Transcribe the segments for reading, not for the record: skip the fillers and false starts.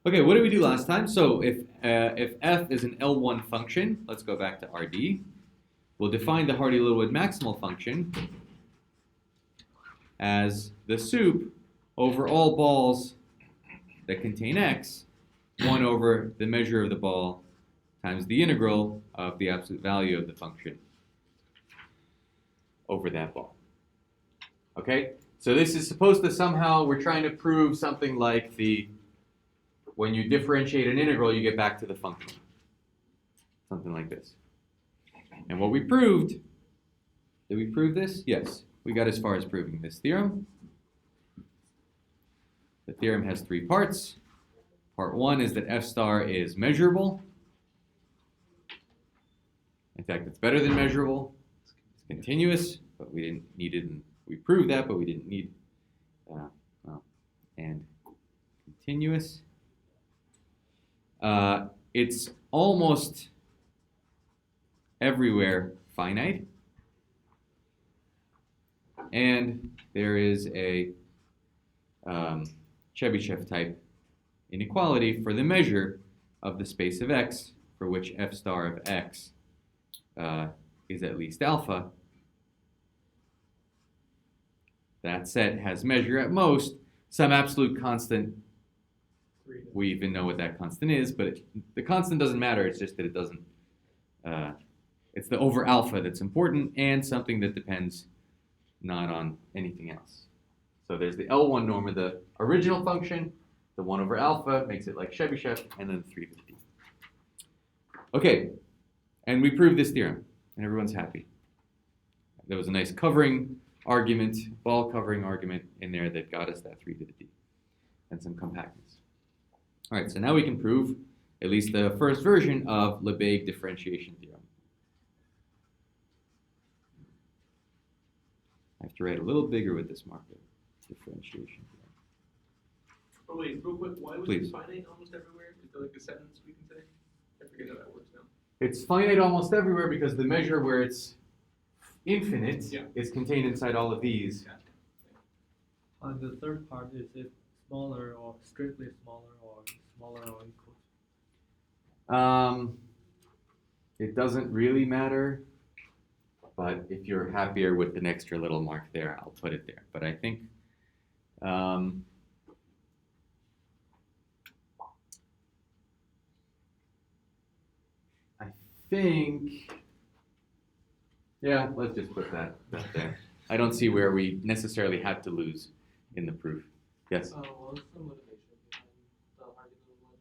Okay, what did we do last time? So if f is an L1 function, let's go back to RD. We'll define the Hardy-Littlewood maximal function as the sup over all balls that contain x, 1 over the measure of the ball times the integral of the absolute value of the function over that ball. Okay, so this is supposed to somehow, we're trying to prove something like when you differentiate an integral, you get back to the function. Something like this. And what we proved, did we prove this? Yes, we got as far as proving this theorem. The theorem has 3 parts. Part 1 is that f star is measurable. In fact, it's better than measurable. It's continuous, but we didn't need it. We proved that, but we didn't need and continuous. It's almost everywhere finite, and there is a Chebyshev type inequality for the measure of the space of x for which f star of x is at least alpha. That set has measure at most some absolute constant. We even know what that constant is, but the constant doesn't matter. It's just that it doesn't. It's the over alpha that's important, and something that depends not on anything else. So there's the L1 norm of the original function, the 1 over alpha makes it like Chebyshev, and then 350. Okay, and we proved this theorem, and everyone's happy. There was a nice covering argument, ball covering argument in there that got us that 3 to the d, and some compactness. All right, so now we can prove at least the first version of Lebesgue Differentiation Theorem. I have to write a little bigger with this marker. Differentiation theorem. Oh wait, real quick, why was it finite almost everywhere? Is there like a sentence we can say? I forget how that works now. It's finite almost everywhere because the measure where it's infinite is contained inside all of these. The third part, is it smaller or strictly smaller or equal? It doesn't really matter, but if you're happier with an extra little mark there, I'll put it there. But I think yeah, let's just put that there. I don't see where we necessarily had to lose in the proof. Yes? What was the motivation behind the Hardy-Littlewood?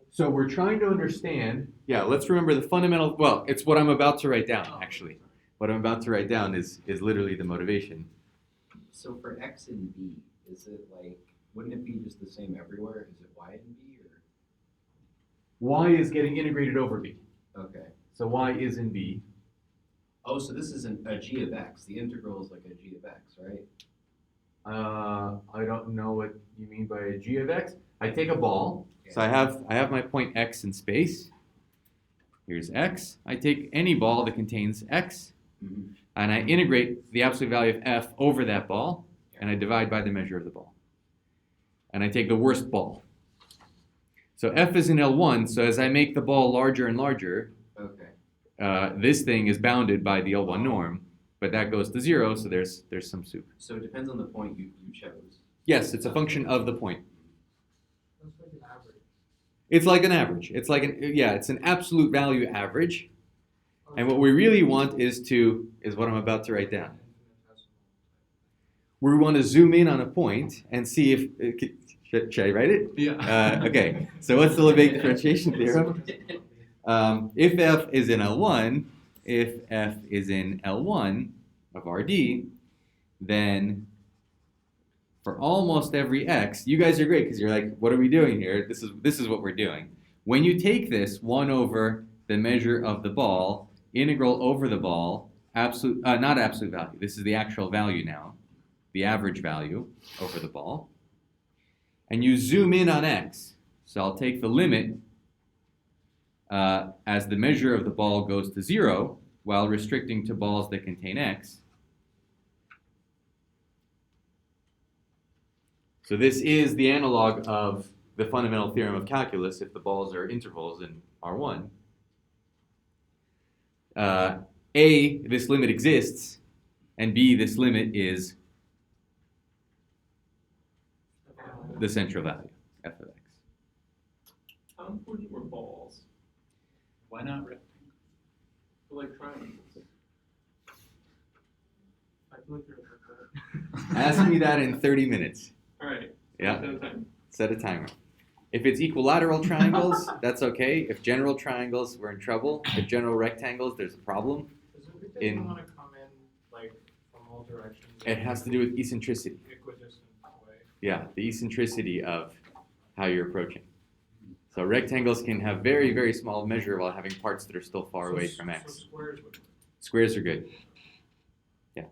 So we're trying to understand, let's remember the fundamental, well, it's what I'm about to write down, actually. What I'm about to write down is literally the motivation. So for x and b, is it like, wouldn't it be just the same everywhere? Is it y and b, or? Y is getting integrated over b. Okay. So y is in b. Oh, so this isn't a g of x. The integral is like a g of x, right? I don't know what you mean by a g of x. I take a ball. Yeah. So I have my point x in space. Here's x. I take any ball that contains x, and I integrate the absolute value of f over that ball, and I divide by the measure of the ball. And I take the worst ball. So f is in L1, so as I make the ball larger and larger, this thing is bounded by the L1 norm, but that goes to 0, so there's some sup. So it depends on the point you chose. Yes, it's a function of the point. That's like an average. It's like an average. It's like it's an absolute value average. And what we really want is what I'm about to write down. We want to zoom in on a point and see if should I write it? Yeah. Okay. So what's the Lebesgue differentiation theorem? If f is in L1 of Rd, then for almost every x, you guys are great because you're like, what are we doing here? This is what we're doing. When you take this 1 over the measure of the ball, integral over the ball, not absolute value. This is the actual value now, the average value over the ball. And you zoom in on x. So I'll take the limit as the measure of the ball goes to 0 while restricting to balls that contain x. So this is the analog of the fundamental theorem of calculus if the balls are intervals in R1. A, this limit exists, and B, this limit is the central value, f of x. How important were balls? Why not rectangles? For like triangles? I feel like you're like that. Ask me that in 30 minutes. Alright. Yeah. Time. Set a timer. If it's equilateral triangles, that's okay. If general triangles, we're in trouble. If general rectangles, there's a problem. Does it want to come in like from all directions? It has to do with eccentricity. Equidistant way. Yeah, the eccentricity of how you're approaching. So rectangles can have very, very small measure while having parts that are still far away from x. So squares would work. Squares are good. Yeah.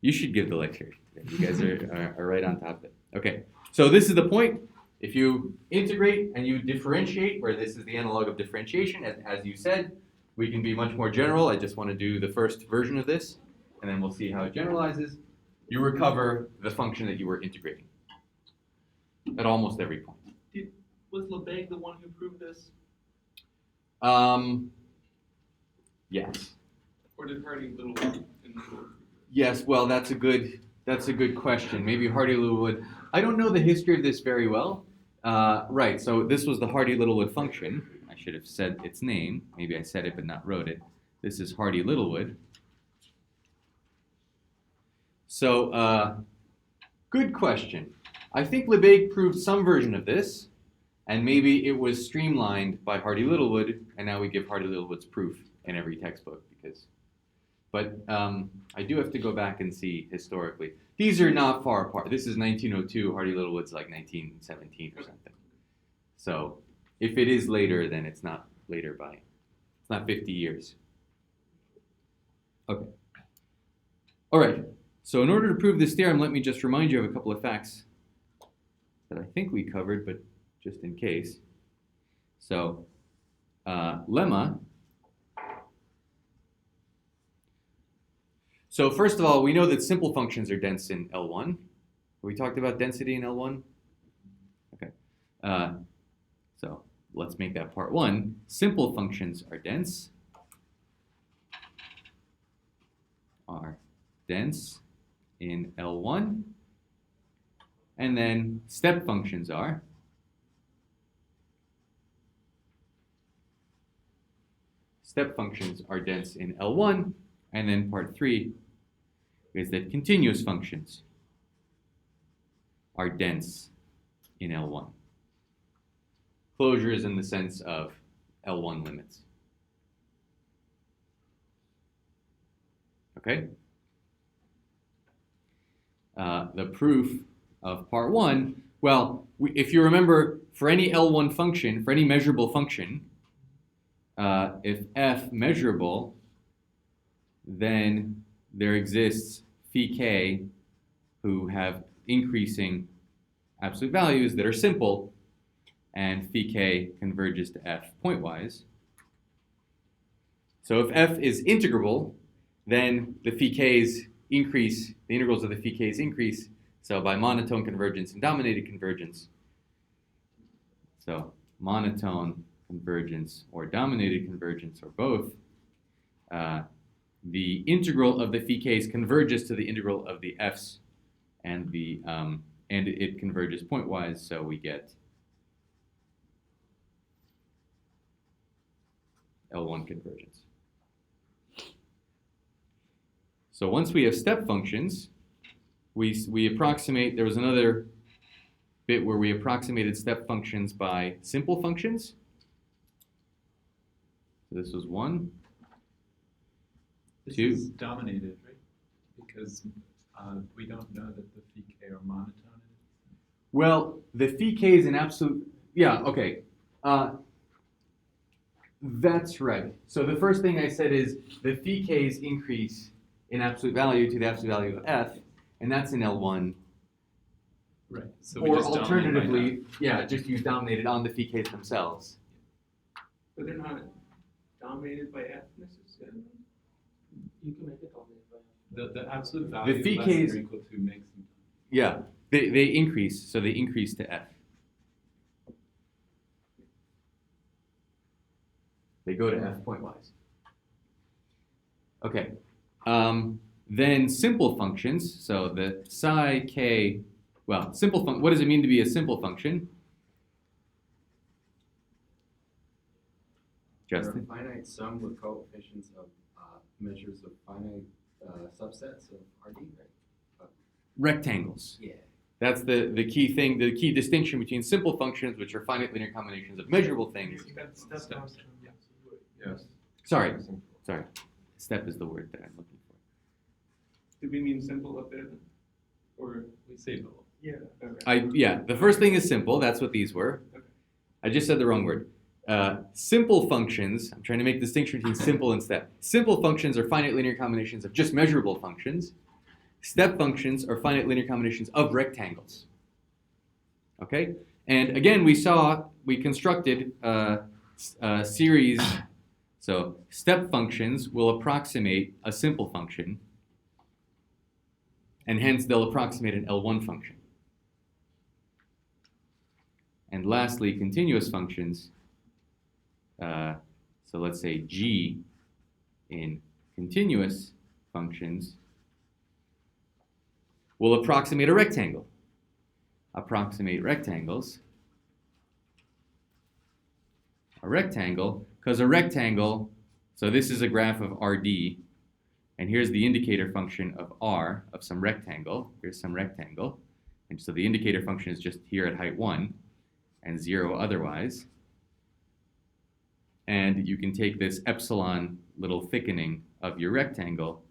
You should give the lecture. You guys are right on top of it. Okay, so this is the point. If you integrate and you differentiate, where this is the analog of differentiation, as you said, we can be much more general. I just want to do the first version of this, and then we'll see how it generalizes. You recover the function that you were integrating at almost every point. Was Lebesgue the one who proved this? Yes. Or did Hardy-Littlewood in the book? Yes, well, that's a good question. Maybe Hardy-Littlewood. I don't know the history of this very well. Right, so this was the Hardy-Littlewood function. I should have said its name. Maybe I said it but not wrote it. This is Hardy-Littlewood. So, good question. I think Lebesgue proved some version of this, and maybe it was streamlined by Hardy-Littlewood, and now we give Hardy-Littlewood's proof in every textbook But I do have to go back and see historically. These are not far apart. This is 1902. Hardy-Littlewood's like 1917 or something. So if it is later, then it's not later it's not 50 years. Okay. All right. So in order to prove this theorem, let me just remind you of a couple of facts that I think we covered, but just in case. So lemma. So first of all, we know that simple functions are dense in L1. We talked about density in L1. Okay. So let's make that part one. Simple functions are dense. In L1. And then step functions are. Step functions are dense in L1. And then part 3 is that continuous functions are dense in L1. Closures in the sense of L1 limits. Okay? The proof of part 1, well, if you remember, for any L1 function, for any measurable function, if f measurable, then there exists phi k who have increasing absolute values that are simple, and phi k converges to f pointwise. So if f is integrable, then the phi k's increase, the integrals of the phi k's increase, so by monotone convergence and dominated convergence. So monotone convergence or dominated convergence or both, the integral of the phi k's converges to the integral of the f's, and it converges pointwise, so we get L1 convergence. So once we have step functions, we approximate. There was another bit where we approximated step functions by simple functions. So this was 1. This 2. is dominated, right? Because we don't know that the phi k are monotone. Well, the phi k is an absolute. Yeah. Okay. That's right. So the first thing I said is the phi k's increase in absolute value to the absolute value of f, and that's in L1. Right. So we Or just alternatively, yeah, just use dominated on the phi k's themselves. But they're not dominated by f necessarily? You can make it dominated by the absolute value phi less k's than or equal to makes them. Yeah. They increase, so they increase to f. They go to f pointwise. Okay. Then simple functions, so the psi k, well, what does it mean to be a simple function? Justin? Or a finite sum with coefficients of measures of finite subsets of RD, right? Rectangles. Yeah. That's the key thing, the key distinction between simple functions, which are finite linear combinations of measurable things. Step function. Yes. Sorry. Step is the word that I'm looking for. Did we mean simple up there then? Or, We say both. yeah, okay. Yeah, the first thing is simple. That's what these were. Okay. I just said the wrong word. Simple functions, I'm trying to make a distinction between simple and step. Simple functions are finite linear combinations of just measurable functions. Step functions are finite linear combinations of rectangles. Okay? And again, we constructed a series. So step functions will approximate a simple function, and hence they'll approximate an L1 function. And lastly, continuous functions. So let's say G in continuous functions will approximate a rectangle. Approximate rectangles. A rectangle, because a rectangle, so this is a graph of RD, and here's the indicator function of R, of some rectangle. Here's some rectangle. And so the indicator function is just here at height 1, and 0 otherwise. And you can take this epsilon little thickening of your rectangle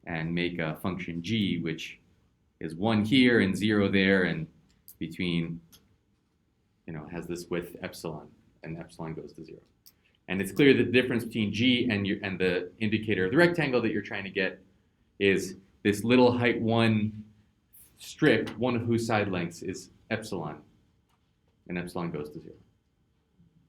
and make a function g, which is 1 here and 0 there, and between, has this width epsilon, and epsilon goes to 0. And it's clear that the difference between g and the indicator of the rectangle that you're trying to get is this little height 1 strip, one of whose side lengths is epsilon, and epsilon goes to 0.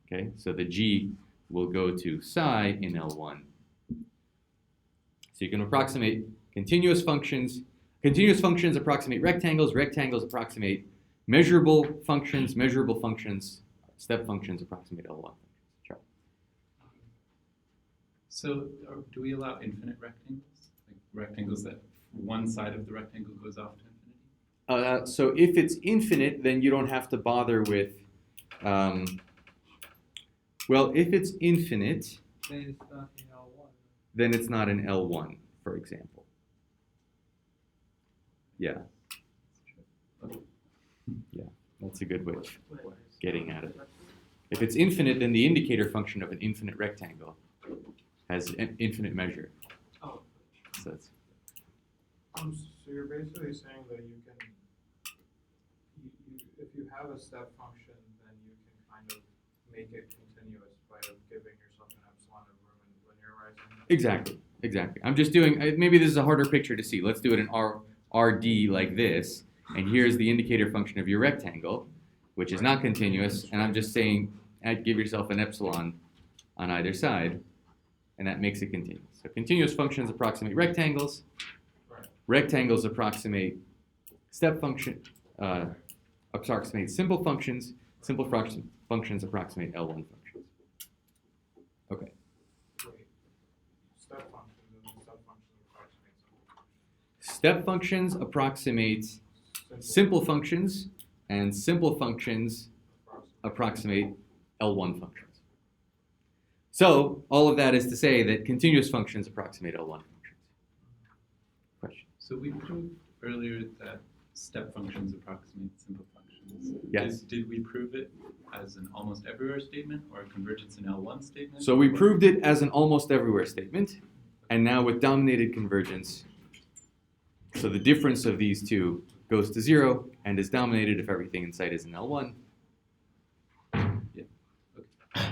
Okay, so the g will go to psi in L1. So you can approximate continuous functions. Continuous functions approximate rectangles. Rectangles approximate measurable functions. Measurable functions, step functions approximate L1 functions. Sure. So do we allow infinite rectangles? Like rectangles that one side of the rectangle goes off to infinity? So if it's infinite, then you don't have to bother with, well, if it's infinite, Then it's not in L1. then it's not an L1, for example. Yeah. Yeah, that's a good way of getting at it. If it's infinite, then the indicator function of an infinite rectangle has an infinite measure. Oh. So that's, So you're basically saying that you can, if you have a step function, then you can kind of make it continuous by giving yourself an epsilon of room and linearizing. Exactly. I'm just doing, maybe this is a harder picture to see. Let's do it in RD like this. And here's the indicator function of your rectangle, which is not continuous. And I'm just saying, give yourself an epsilon on either side, and that makes it continuous. So continuous functions approximate rectangles. Right. Rectangles approximate step function, approximate simple functions. Simple functions approximate L1 functions. Okay. Wait. Step functions and then step functions approximate something. Step functions approximate simple functions, and simple functions approximate L1 functions. So all of that is to say that continuous functions approximate L1 functions. Question? So we proved earlier that step functions approximate simple functions. Yes. Did we prove it as an almost everywhere statement or a convergence in L1 statement? So we proved it as an almost everywhere statement, and now with dominated convergence, so the difference of these two goes to 0 and is dominated if everything in sight is in L1. Yeah. Okay.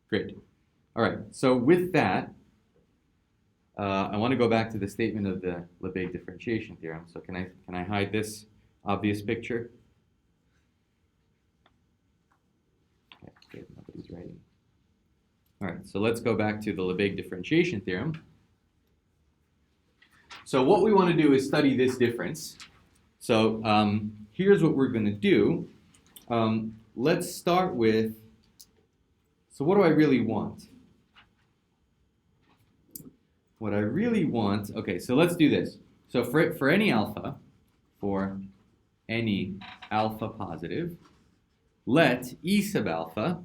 Great. All right. So with that, I want to go back to the statement of the Lebesgue Differentiation Theorem. So can I hide this obvious picture? Okay, good. Nobody's writing. All right. So let's go back to the Lebesgue Differentiation Theorem. So what we want to do is study this difference. So here's what we're going to do. Let's start with, so what do I really want? What I really want, okay, so let's do this. So for any alpha positive, let E sub alpha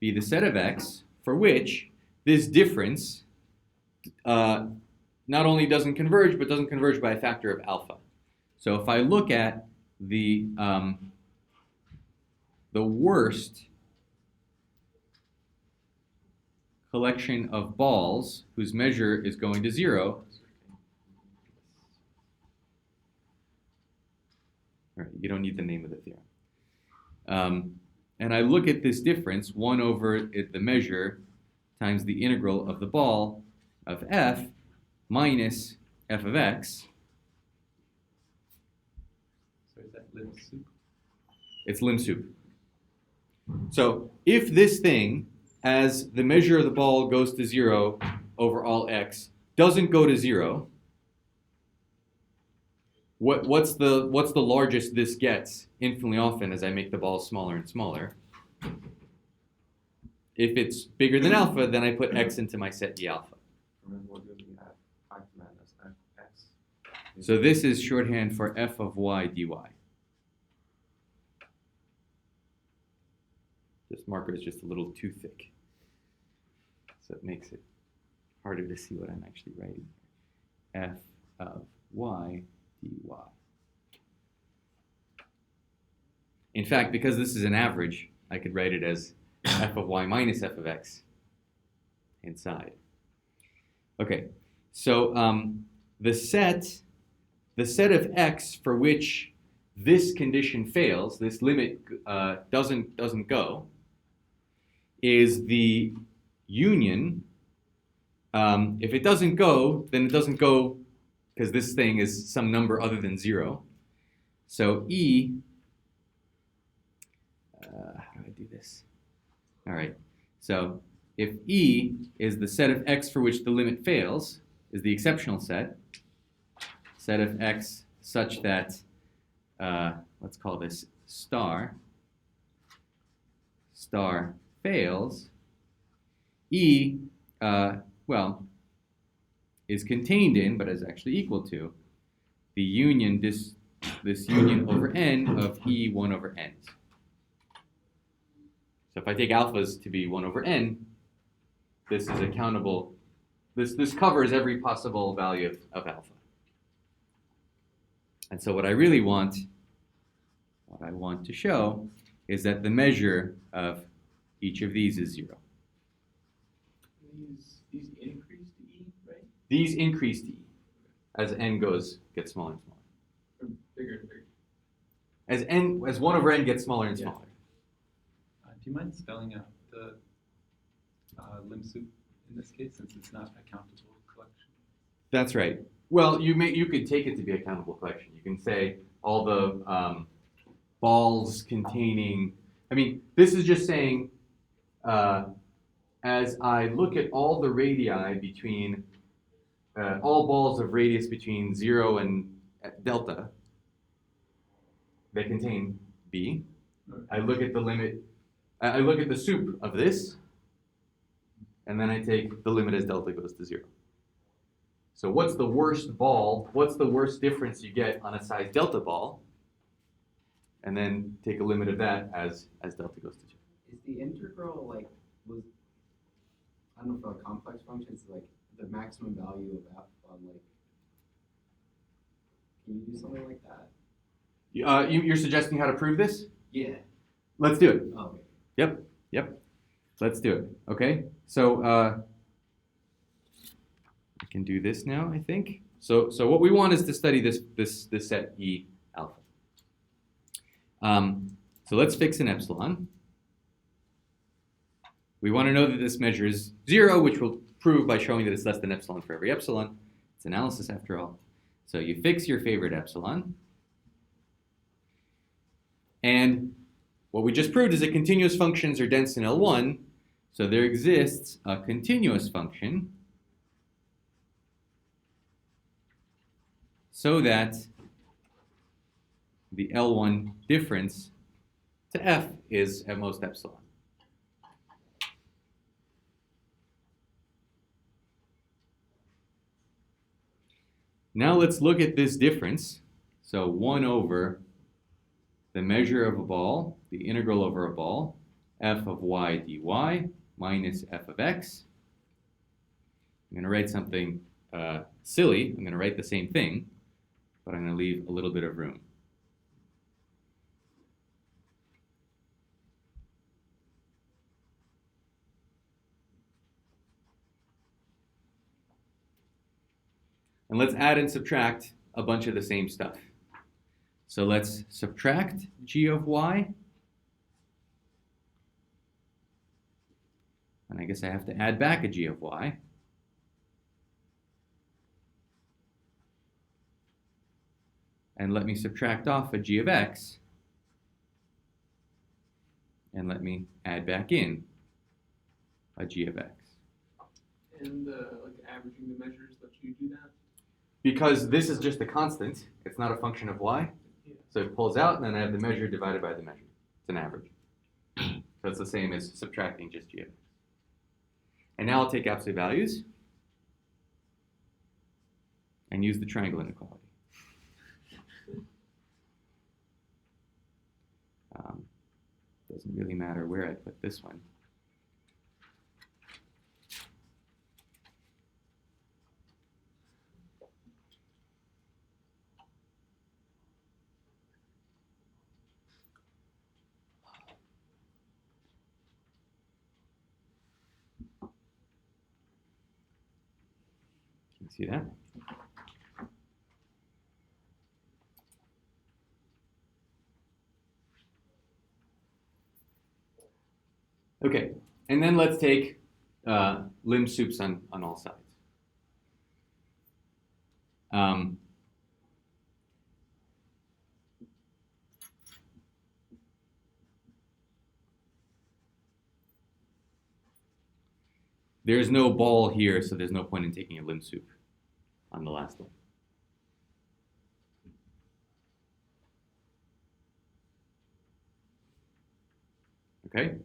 be the set of X for which this difference not only doesn't converge, but doesn't converge by a factor of alpha. So if I look at the worst collection of balls whose measure is going to 0, all right, you don't need the name of the theorem. And I look at this difference, 1 over the measure times the integral of the ball of f minus f of x. So is that lim sup? It's lim sup. So if this thing, as the measure of the ball goes to 0 over all x, doesn't go to 0, what's the largest this gets infinitely often as I make the ball smaller and smaller? If it's bigger than alpha, then I put x into my set E alpha. So this is shorthand for f of y dy. This marker is just a little too thick, so it makes it harder to see what I'm actually writing. F of y dy. In fact, because this is an average, I could write it as f of y minus f of x inside. Okay, so the set of x for which this condition fails, this limit doesn't go, is the union. If it doesn't go, then it doesn't go because this thing is some number other than 0. So E, how do I do this? All right, so if E is the set of x for which the limit fails, is the exceptional set of x such that, let's call this star fails, E, is contained in, but is actually equal to, the union, this union over n of E 1 over n. So if I take alphas to be 1 over n, this is accountable. This covers every possible value of alpha. And so what I want to show is that the measure of each of these is 0. These increase to E, right? These increase to E as n gets smaller and smaller. Or bigger and bigger. As 1 over n gets smaller and smaller. Do you mind spelling out the lim sup in this case, since it's not a countable collection? That's right. Well, you could take it to be a countable collection. You can say all the balls containing. I mean, this is just saying as I look at all the radii between all balls of radius between 0 and delta, they contain B. I look at the limit. I look at the sup of this, and then I take the limit as delta goes to 0. So what's the worst ball? What's the worst difference you get on a size delta ball? And then take a limit of that as delta goes to 0. Is the integral I don't know, for a complex function, it's like the maximum value of f on can you do something like that? You're suggesting how to prove this? Yeah. Let's do it. Oh, okay. Yep. Let's do it. Okay. So I can do this now, I think. So what we want is to study this set E alpha. So let's fix an epsilon. We want to know that this measure is 0, which we'll prove by showing that it's less than epsilon for every epsilon. It's analysis after all. So you fix your favorite epsilon. And what we just proved is that continuous functions are dense in L1. So there exists a continuous function so that the L1 difference to F is at most epsilon. Now let's look at this difference. So 1 over the measure of a ball, the integral over a ball, f of y dy minus f of x. I'm going to write something silly. I'm going to write the same thing, but I'm going to leave a little bit of room. And let's add and subtract a bunch of the same stuff. So let's subtract g of y. And I guess I have to add back a g of y. And let me subtract off a g of x. And let me add back in a g of x. And like averaging the measures lets you do that? Because this is just a constant, it's not a function of y. Yeah. So it pulls out, and then I have the measure divided by the measure. It's an average. So it's the same as subtracting just g of x. And now I'll take absolute values and use the triangle inequality. Doesn't really matter where I put this one. Can you see that? Okay, and then let's take limb soups on all sides. There's no ball here, so there's no point in taking a limb soup on the last one. Okay?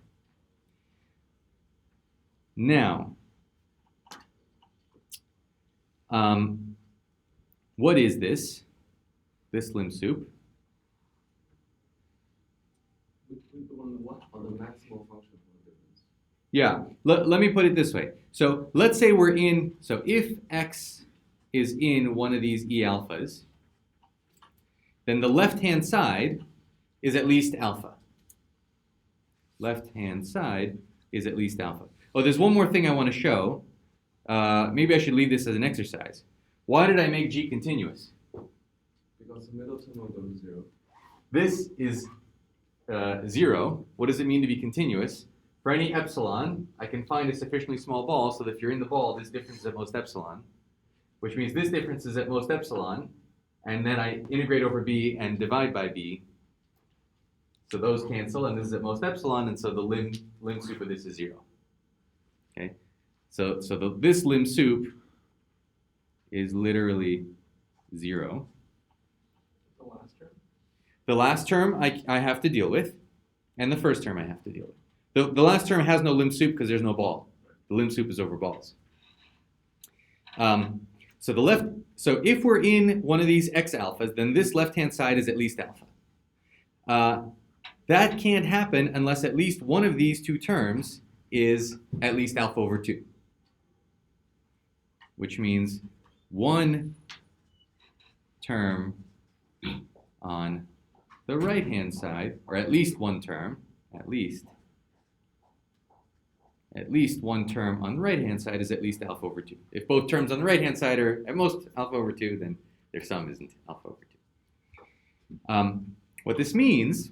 Now, what is this limb soup? The one on the what? On the maximal function of the difference. Yeah, let me put it this way. So let's say we're in, so if x is in one of these E alphas, then the left-hand side is at least alpha. Left-hand side is at least alpha. Oh, there's one more thing I want to show. Maybe I should leave this as an exercise. Why did I make G continuous? Because the middle term will go to 0. This is 0. What does it mean to be continuous? For any epsilon, I can find a sufficiently small ball so that if you're in the ball, this difference is at most epsilon, which means this difference is at most epsilon, and then I integrate over b and divide by b. So those cancel, and this is at most epsilon, and so the limb soup of this is 0. Okay, so this limb soup is literally 0. The last term? The last term I have to deal with, and the first term I have to deal with. The last term has no limb soup because there's no ball. The limb soup is over balls. So if we're in one of these x alphas, then this left-hand side is at least alpha. That can't happen unless at least one of these two terms is at least alpha over 2, which means one term on the right-hand side, or at least one term, at least one term on the right-hand side is at least alpha over 2. If both terms on the right-hand side are at most alpha over 2, then their sum isn't alpha over 2. What this means,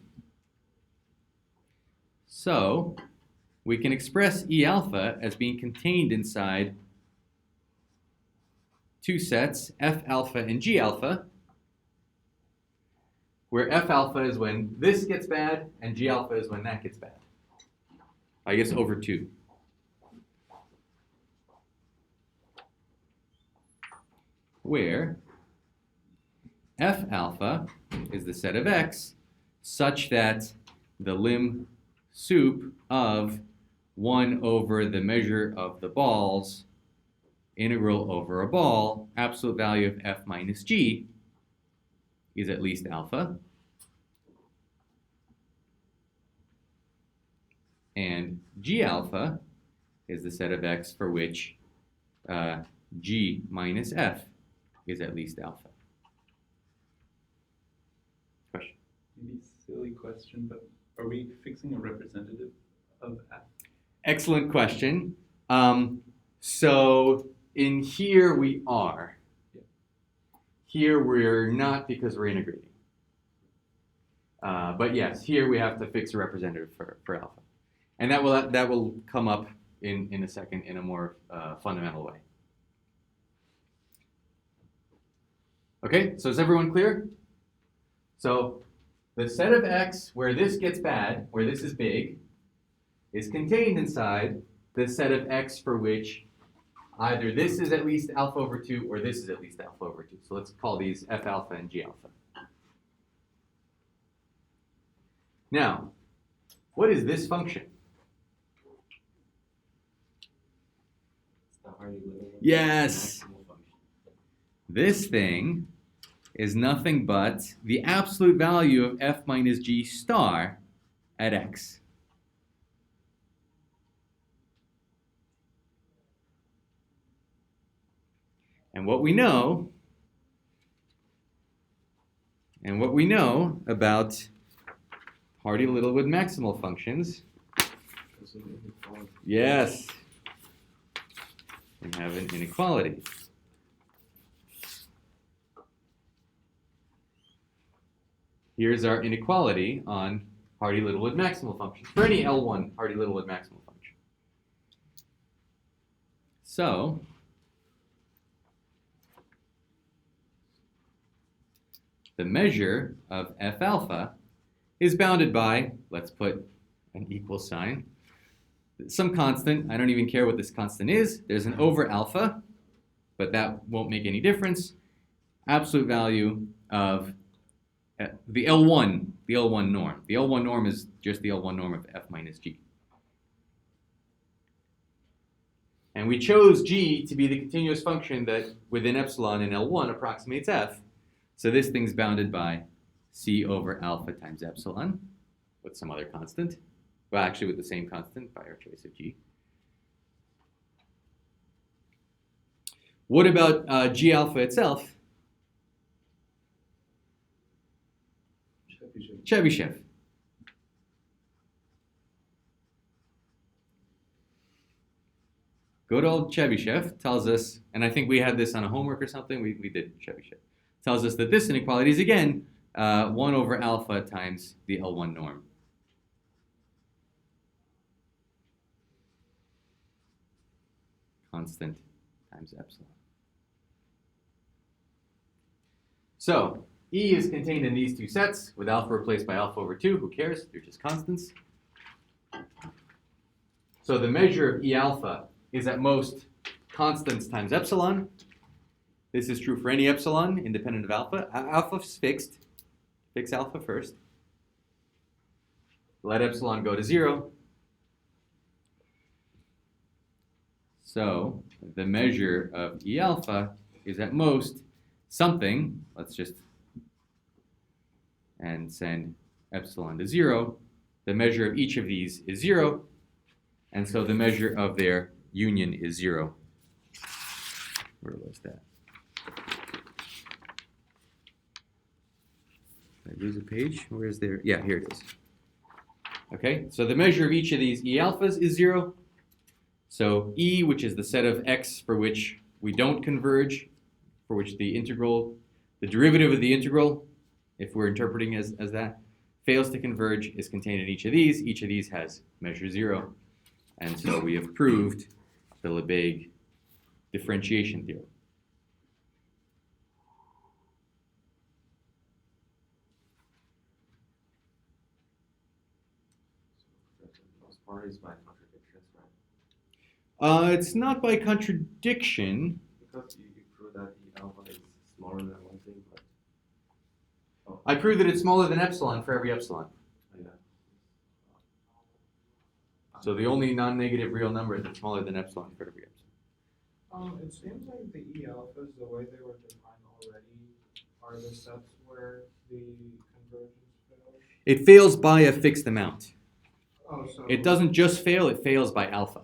so we can express E alpha as being contained inside two sets, F alpha and G alpha, where F alpha is when this gets bad and G alpha is when that gets bad. I guess over 2. Where F alpha is the set of x such that the lim sup of 1 over the measure of the balls, integral over a ball, absolute value of f minus g is at least alpha. And g alpha is the set of x for which g minus f is at least alpha. Question? Maybe silly question, but are we fixing a representative of F? Excellent question. So in here we are. Here we're not because we're integrating. But yes, here we have to fix a representative for alpha. And that will come up in a second in a more fundamental way. Okay, so is everyone clear? So the set of x where this gets bad, where this is big, is contained inside the set of x for which either this is at least alpha over 2 or this is at least alpha over 2. So let's call these f alpha and g alpha. Now, what is this function? It's the Hardy-Littlewood Yes. maximal function. This thing is nothing but the absolute value of f minus g star at x. And what we know about Hardy-Littlewood maximal functions, yes, we have an inequality. Here's our inequality on Hardy-Littlewood maximal functions for any L1 Hardy-Littlewood maximal function. So the measure of f alpha is bounded by, let's put an equal sign, some constant. I don't even care what this constant is. There's an over alpha, but that won't make any difference. Absolute value of the L1 norm. The L1 norm is just the L1 norm of f minus g. And we chose g to be the continuous function that within epsilon in L1 approximates f. So this thing's bounded by c over alpha times epsilon with some other constant. Well, actually with the same constant by our choice of g. What about g alpha itself? Chebyshev. Good old Chebyshev tells us, and I think we had this on a homework or something, we did Chebyshev, tells us that this inequality is again 1 over alpha times the L1 norm. Constant times epsilon. So E is contained in these two sets with alpha replaced by alpha over 2. Who cares? They're just constants. So the measure of E alpha is at most constants times epsilon. This is true for any epsilon independent of alpha. Alpha is fixed. Fix alpha first. Let epsilon go to 0. So the measure of E alpha is at most something. Let's just and send epsilon to 0. The measure of each of these is 0. And so the measure of their union is 0. Where was that? Did I lose a page? Where's there? Yeah, here it is. Okay, so the measure of each of these E alphas is 0. So E, which is the set of x for which we don't converge, for which the integral, the derivative of the integral, if we're interpreting as that, fails to converge, is contained in each of these. Each of these has measure 0. And so we have proved the Lebesgue differentiation theorem. Most part is by contradictions, right? It's not by contradiction. Because you prove that the alpha is smaller than one thing, but I proved that it's smaller than epsilon for every epsilon. Yeah. So the only non-negative real number that's smaller than epsilon for every epsilon. It seems like the E alphas, the way they were defined already, are the sets where the convergence fails. It fails by a fixed amount. Oh, so It doesn't just fail, it fails by alpha.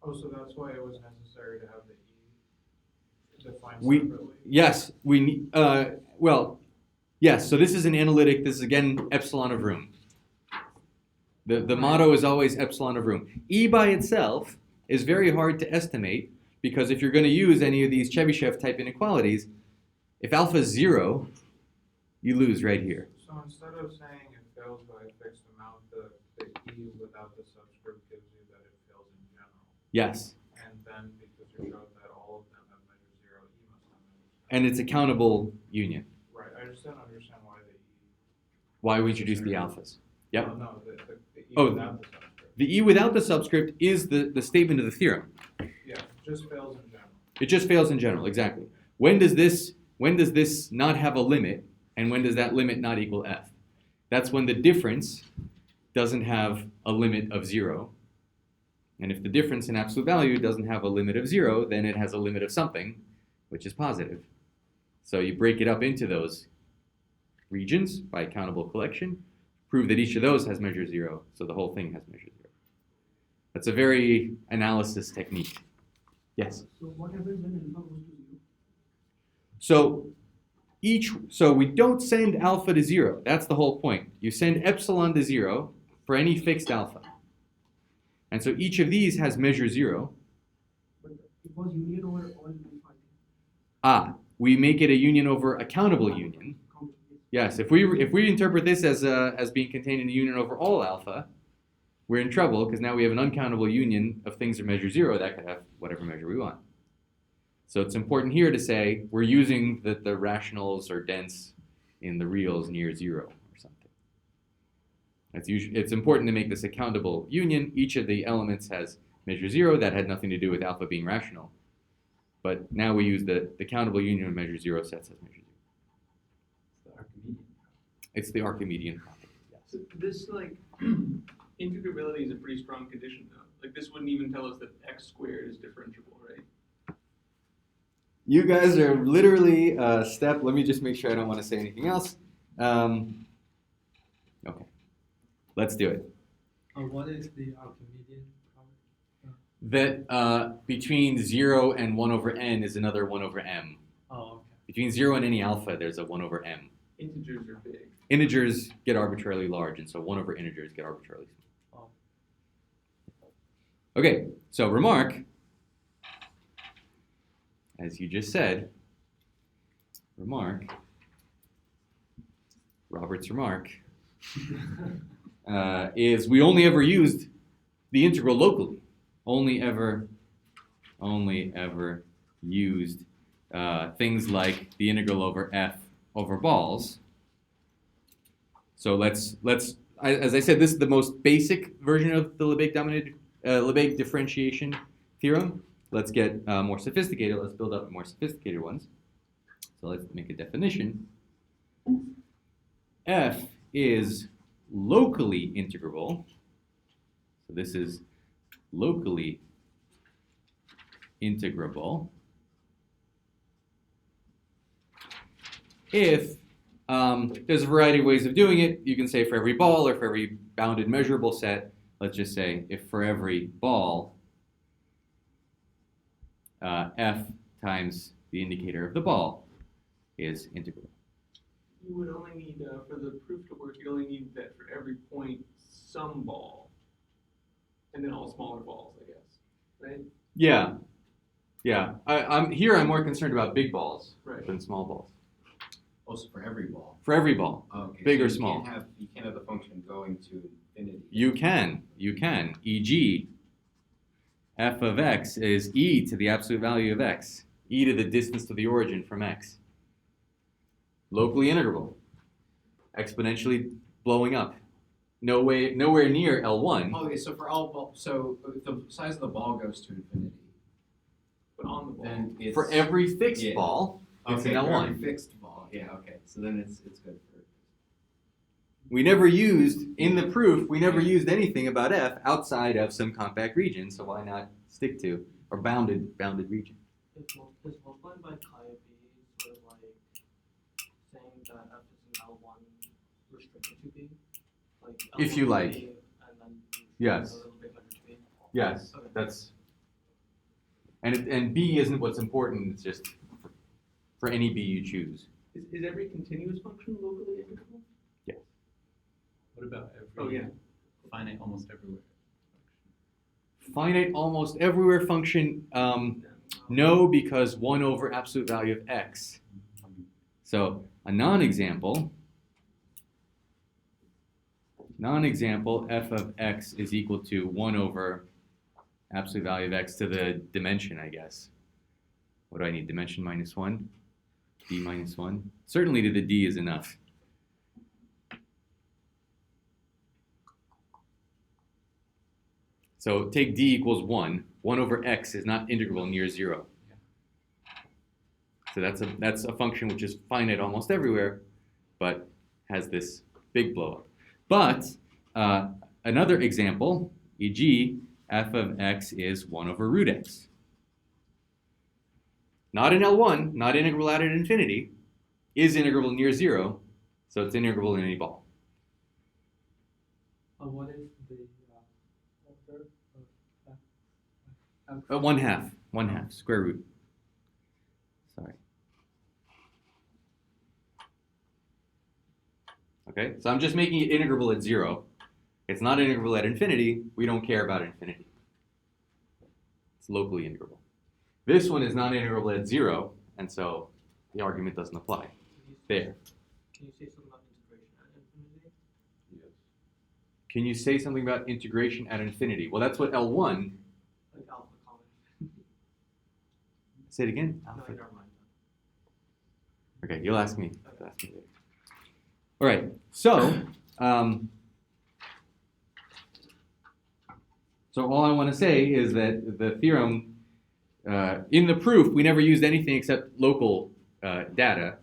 Oh, so that's why it was necessary to have the E defined We- separately. Yes, we need, yes, so this is an analytic, this is again epsilon of room. The motto is always epsilon of room. E by itself is very hard to estimate because if you're going to use any of these Chebyshev type inequalities, if alpha is 0, you lose right here. So instead of saying it fails by a fixed amount, the E without the subscript gives you that it fails in general. Yes, And then because you showed that all of them have measure 0, E must have measure 0. and it's a countable union. Right, I just don't understand why the E. Why we introduce the alphas. Yep. Oh, no, the E Oh, without the subscript. The E without the subscript is the statement of the theorem. Yeah, it just fails in general. It just fails in general, exactly. When does this not have a limit, and when does that limit not equal f? That's when the difference doesn't have a limit of 0. And if the difference in absolute value doesn't have a limit of 0, then it has a limit of something, which is positive. So you break it up into those regions by countable collection, prove that each of those has measure 0, so the whole thing has measure 0. That's a very analysis technique. Yes? So what happens when alpha goes to 0? So we don't send alpha to 0. That's the whole point. You send epsilon to 0 for any fixed alpha. And so each of these has measure 0. But it was union over all alpha. We make it a union over a countable union. Yes, if we interpret this as being contained in a union over all alpha, we're in trouble because now we have an uncountable union of things that measure 0 that could have whatever measure we want. So it's important here to say we're using that the rationals are dense in the reals near 0 or something. It's important to make this a countable union. Each of the elements has measure 0. That had nothing to do with alpha being rational. But now we use the countable union of measure 0 sets as measure 0. It's the Archimedean property. Yes. So this like integrability is a pretty strong condition though. Like this wouldn't even tell us that x squared is differentiable, right? You guys are literally step. Let me just make sure I don't want to say anything else. Okay, let's do it. What is the Archimedean property? That between 0 and 1 over n is another 1 over m. Oh, okay. Between 0 and any alpha, there's a 1 over m. Integers are big. Integers get arbitrarily large, and so 1 over integers get arbitrarily small. Okay, so remark, as you just said, Robert's remark, is we only ever used the integral locally. Only ever used things like the integral over f over balls. So let's as I said, this is the most basic version of the Lebesgue differentiation theorem. Let's get more sophisticated. Let's build up more sophisticated ones. So let's make a definition. F is locally integrable. So this is locally integrable if there's a variety of ways of doing it. You can say for every ball or for every bounded measurable set. Let's just say if for every ball f times the indicator of the ball is integrable. You would only need, for the proof to work, you only need that for every point, some ball. And then all smaller balls, I guess. Right? Yeah. I'm more concerned about big balls than small balls. Also for every ball. For every ball, Okay. big so or you small. You can't have the function going to infinity. You can. E.g., f of x is e to the absolute value of x, e to the distance to the origin from x. Locally integrable, exponentially blowing up. Nowhere near L1. Okay, so for all ball, so if the size of the ball goes to infinity, But on the ball. then it's For every fixed ball, it's okay, an for L1. every fixed ball. Yeah, okay. So then it's good for. we never used, in the proof, we never used anything about f outside of some compact region, so why not stick to, or bounded region? Is multiplied by chi b sort of like saying that f is in L1 restricted to b? Like If you L1 like. B and then Yes. a little bit under b? Yes, Okay. that's, and b isn't what's important, it's just for any b you choose. Is every continuous function locally integrable? What about every? Oh, yeah. Finite almost everywhere. Finite almost everywhere function, no, because 1 over absolute value of x. So a non-example, f of x is equal to 1 over absolute value of x to the dimension, I guess. What do I need? Dimension minus 1? D minus 1? Certainly to the d is enough. So take d equals 1. 1 over x is not integrable near 0. So that's a function which is finite almost everywhere, but has this big blow up. But another example, e.g., f of x is 1 over root x. Not in L1, not integrable out at infinity, is integrable near 0, so it's integrable in any ball. What is the order of f? 1/2, square root. Sorry. Okay, so I'm just making it integrable at 0. It's not integrable at infinity. We don't care about infinity. It's locally integrable. This one is not integrable at 0, and so the argument doesn't apply. There. Can you say something about integration at infinity? Yes. Can you say something about integration at infinity? Well, that's what L1. Like alpha common. Say it again. No, Alpha. never mind. Okay, you'll ask me. You'll ask me later. All right. So, all I want to say is that the theorem in the proof we never used anything except local data.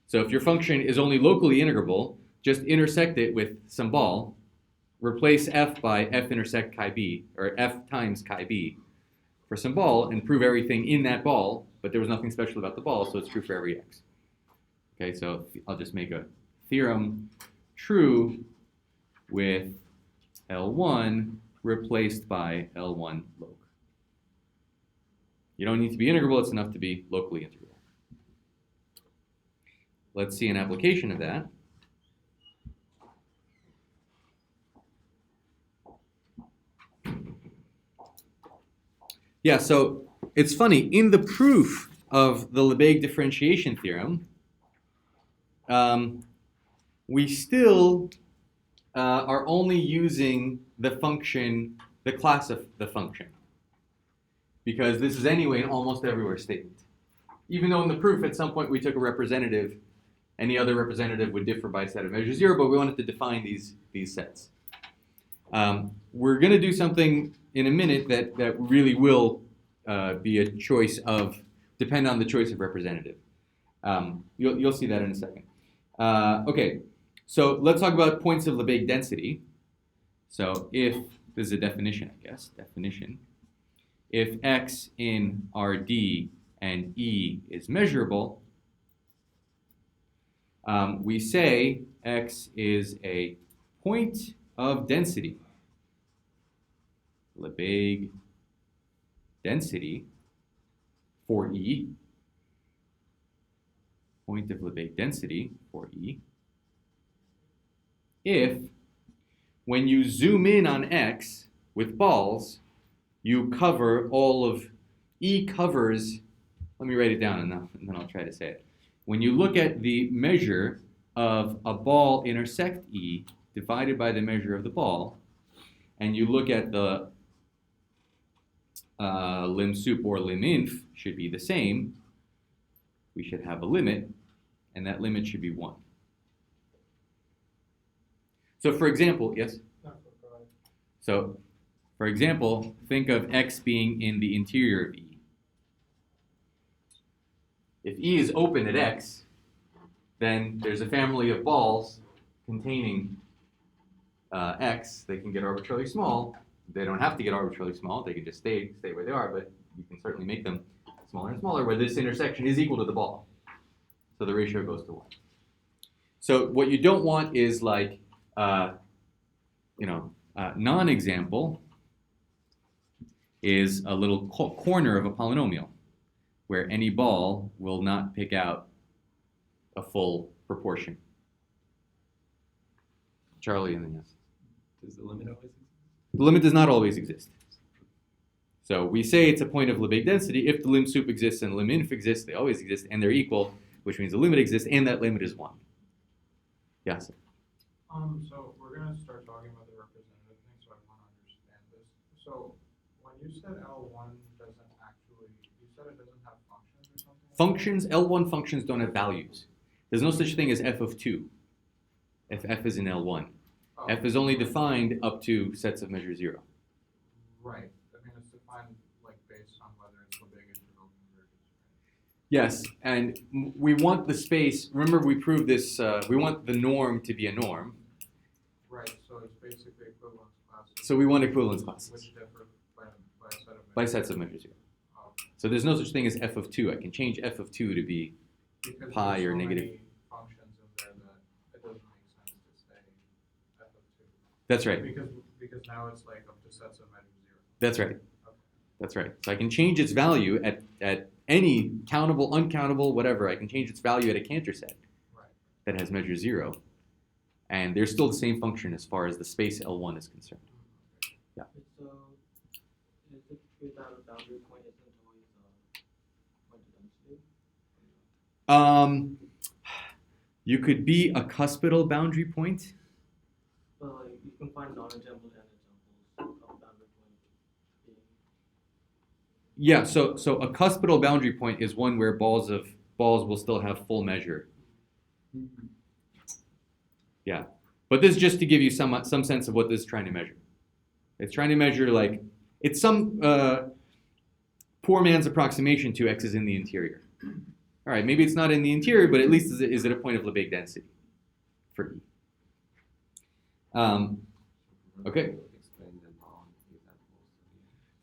So if your function is only locally integrable, just intersect it with some ball. Replace f by f intersect chi b, or f times chi b, for some ball, and prove everything in that ball. But there was nothing special about the ball, so it's true for every x. Okay, so I'll just make a theorem true with L1 replaced by L1 loc. You don't need to be integrable, it's enough to be locally integrable. Let's see an application of that. Yeah, so it's funny, in the proof of the Lebesgue Differentiation Theorem, we still are only using the function, the class of the function, because this is anyway an almost everywhere statement. Even though in the proof at some point we took a representative, any other representative would differ by a set of measure 0, but we wanted to define these sets. We're going to do something in a minute that really will be a choice of, depend on the choice of representative. You'll see that in a second. Okay, so let's talk about points of Lebesgue density. So if, this is a definition, I guess, definition. If x in Rd and E is measurable, we say x is a point of density. Lebesgue density for E, point of Lebesgue density for E, if when you zoom in on x with balls, you cover all of, E covers, let me write it down and then I'll try to say it. When you look at the measure of a ball intersect E divided by the measure of the ball, and you look at the lim sup or lim inf should be the same, we should have a limit, and that limit should be 1. So for example, yes? So for example, think of x being in the interior of E. If E is open at x, then there's a family of balls containing x, they can get arbitrarily small. They don't have to get arbitrarily small. They can just stay where they are, but you can certainly make them smaller and smaller where this intersection is equal to the ball. So the ratio goes to 1. So what you don't want is like, non-example is a little corner of a polynomial where any ball will not pick out a full proportion. Charlie, and then yes. Does the limit always exist? The limit does not always exist. So we say it's a point of Lebesgue density if the lim sup exists and lim inf exists, they always exist, and they're equal, which means the limit exists, and that limit is 1. Yes? So we're gonna start talking about the representative thing, so I wanna understand this. So when you said L1 doesn't actually, you said it doesn't have functions or something? Functions, L1 functions don't have values. There's no such thing as f of 2 if f is in L1. Oh, F is only defined up to sets of measure 0. Right, I mean, it's defined like based on whether it's Lebesgue integral convergence, right? Yes, and we want the space, remember we proved this, we want the norm to be a norm, Right, so it's basically equivalence classes. so we want equivalence classes Which differ by a set of by measures. sets of measure 0. Oh, So there's no such thing as f of 2. I can change f of 2 to be because pi there's or so negative. many functions in there that it doesn't make sense to say f of 2. That's right. Because now it's like up to sets of measure 0. That's right. Okay. That's right. So I can change its value at any countable, uncountable, whatever. I can change its value at a Cantor set Right. that has measure 0. And there's still the same function as far as the space L1 is concerned. So, is it true that a boundary point isn't always a point of density? You could be a cuspidal boundary point. But like, you can find non-examples and examples of boundary point being. Yeah, so a cuspidal boundary point is one where balls will still have full measure. Yeah, but this is just to give you some sense of what this is trying to measure. It's trying to measure like it's some poor man's approximation to x is in the interior. All right, maybe it's not in the interior, but at least is it a point of Lebesgue density for E? Okay. Explain the non-examples.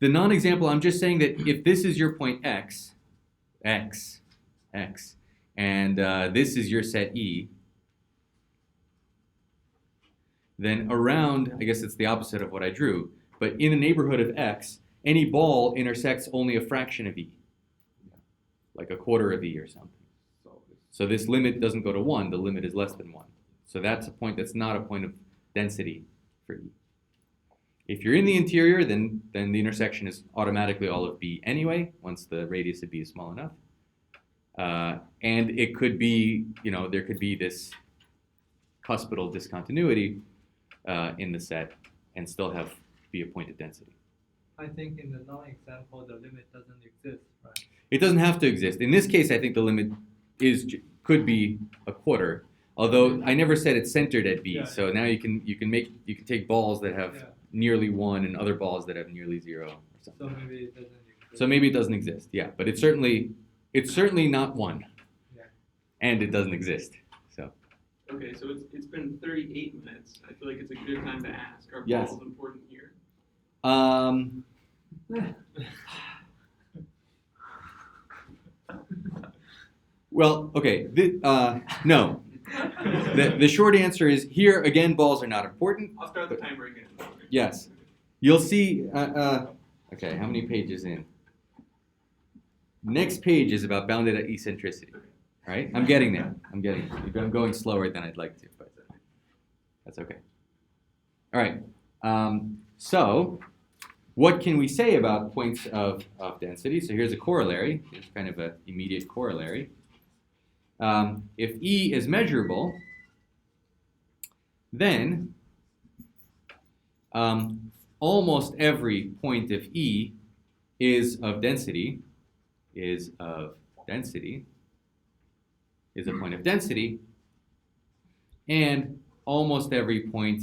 The non-example, I'm just saying that if this is your point x, and this is your set E, then around, I guess it's the opposite of what I drew, but in the neighborhood of x, any ball intersects only a fraction of E, like a quarter of E or something. So this limit doesn't go to 1, the limit is less than 1. So that's a point that's not a point of density for E. If you're in the interior, then the intersection is automatically all of B anyway, once the radius of B is small enough. And it could be, there could be this cuspidal discontinuity in the set and still be a point of density. I think in the non-example, the limit doesn't exist, right? It doesn't have to exist. In this case, I think the limit could be a quarter. Although I never said it's centered at B, Yeah, so now you can take balls that have Yeah. nearly 1 and other balls that have nearly 0 or something. So maybe it doesn't exist. So maybe it doesn't exist. Yeah, but it's certainly not 1, Yeah. and it doesn't exist. So Okay, so it's been 38 minutes. I feel like it's a good time to ask. Are Yes. balls important here? Well, okay. No. The short answer is here again. Balls are not important. I'll start the timer again. Yes. You'll see. Okay, how many pages in? Next page is about bounded at eccentricity. Right? I'm getting there. I'm going slower than I'd like to, but that's okay. All right. So, what can we say about points of density? So here's a corollary. Here's kind of an immediate corollary. If E is measurable, then almost every point of E is of density, is a point of density, and almost every point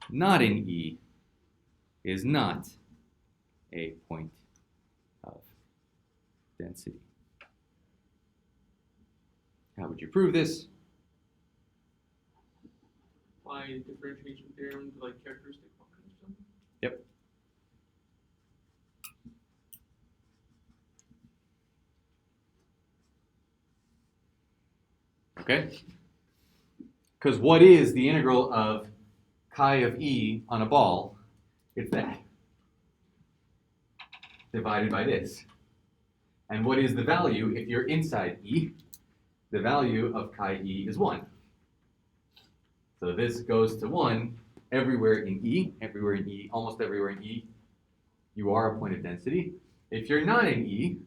not in E is not a point of density. How would you prove this? Well, apply differentiation theorem to like characteristic functions or something? Yep. Okay? Because what is the integral of chi of e on a ball? It's that. Divided by this. And what is the value if you're inside e? The value of chi e is 1. So this goes to 1 everywhere in e, almost everywhere in e, you are a point of density. If you're not in e,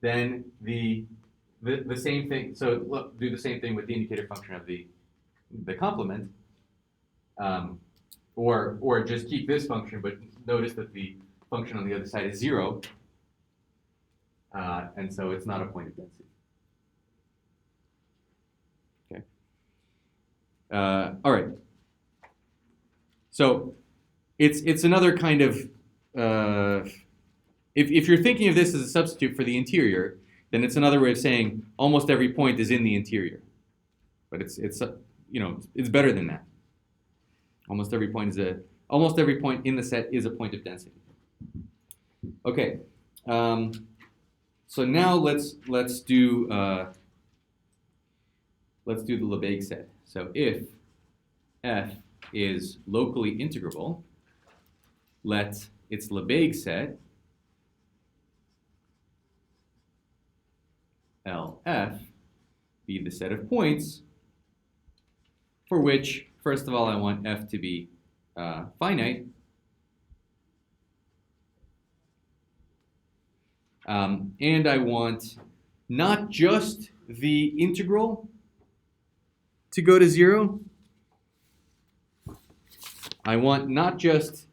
then the same thing, so look, do the same thing with the indicator function of the complement, or just keep this function, but notice that the function on the other side is 0, and so it's not a point of density. Okay. All right. So it's another kind of if you're thinking of this as a substitute for the interior, then it's another way of saying almost every point is in the interior. But it's better than that. Almost every point in the set is a point of density. Okay. So now let's do the Lebesgue set. So if f is locally integrable, let its Lebesgue set LF be the set of points for which, first of all, I want f to be finite, and I want not just the integral to go to 0, I want not just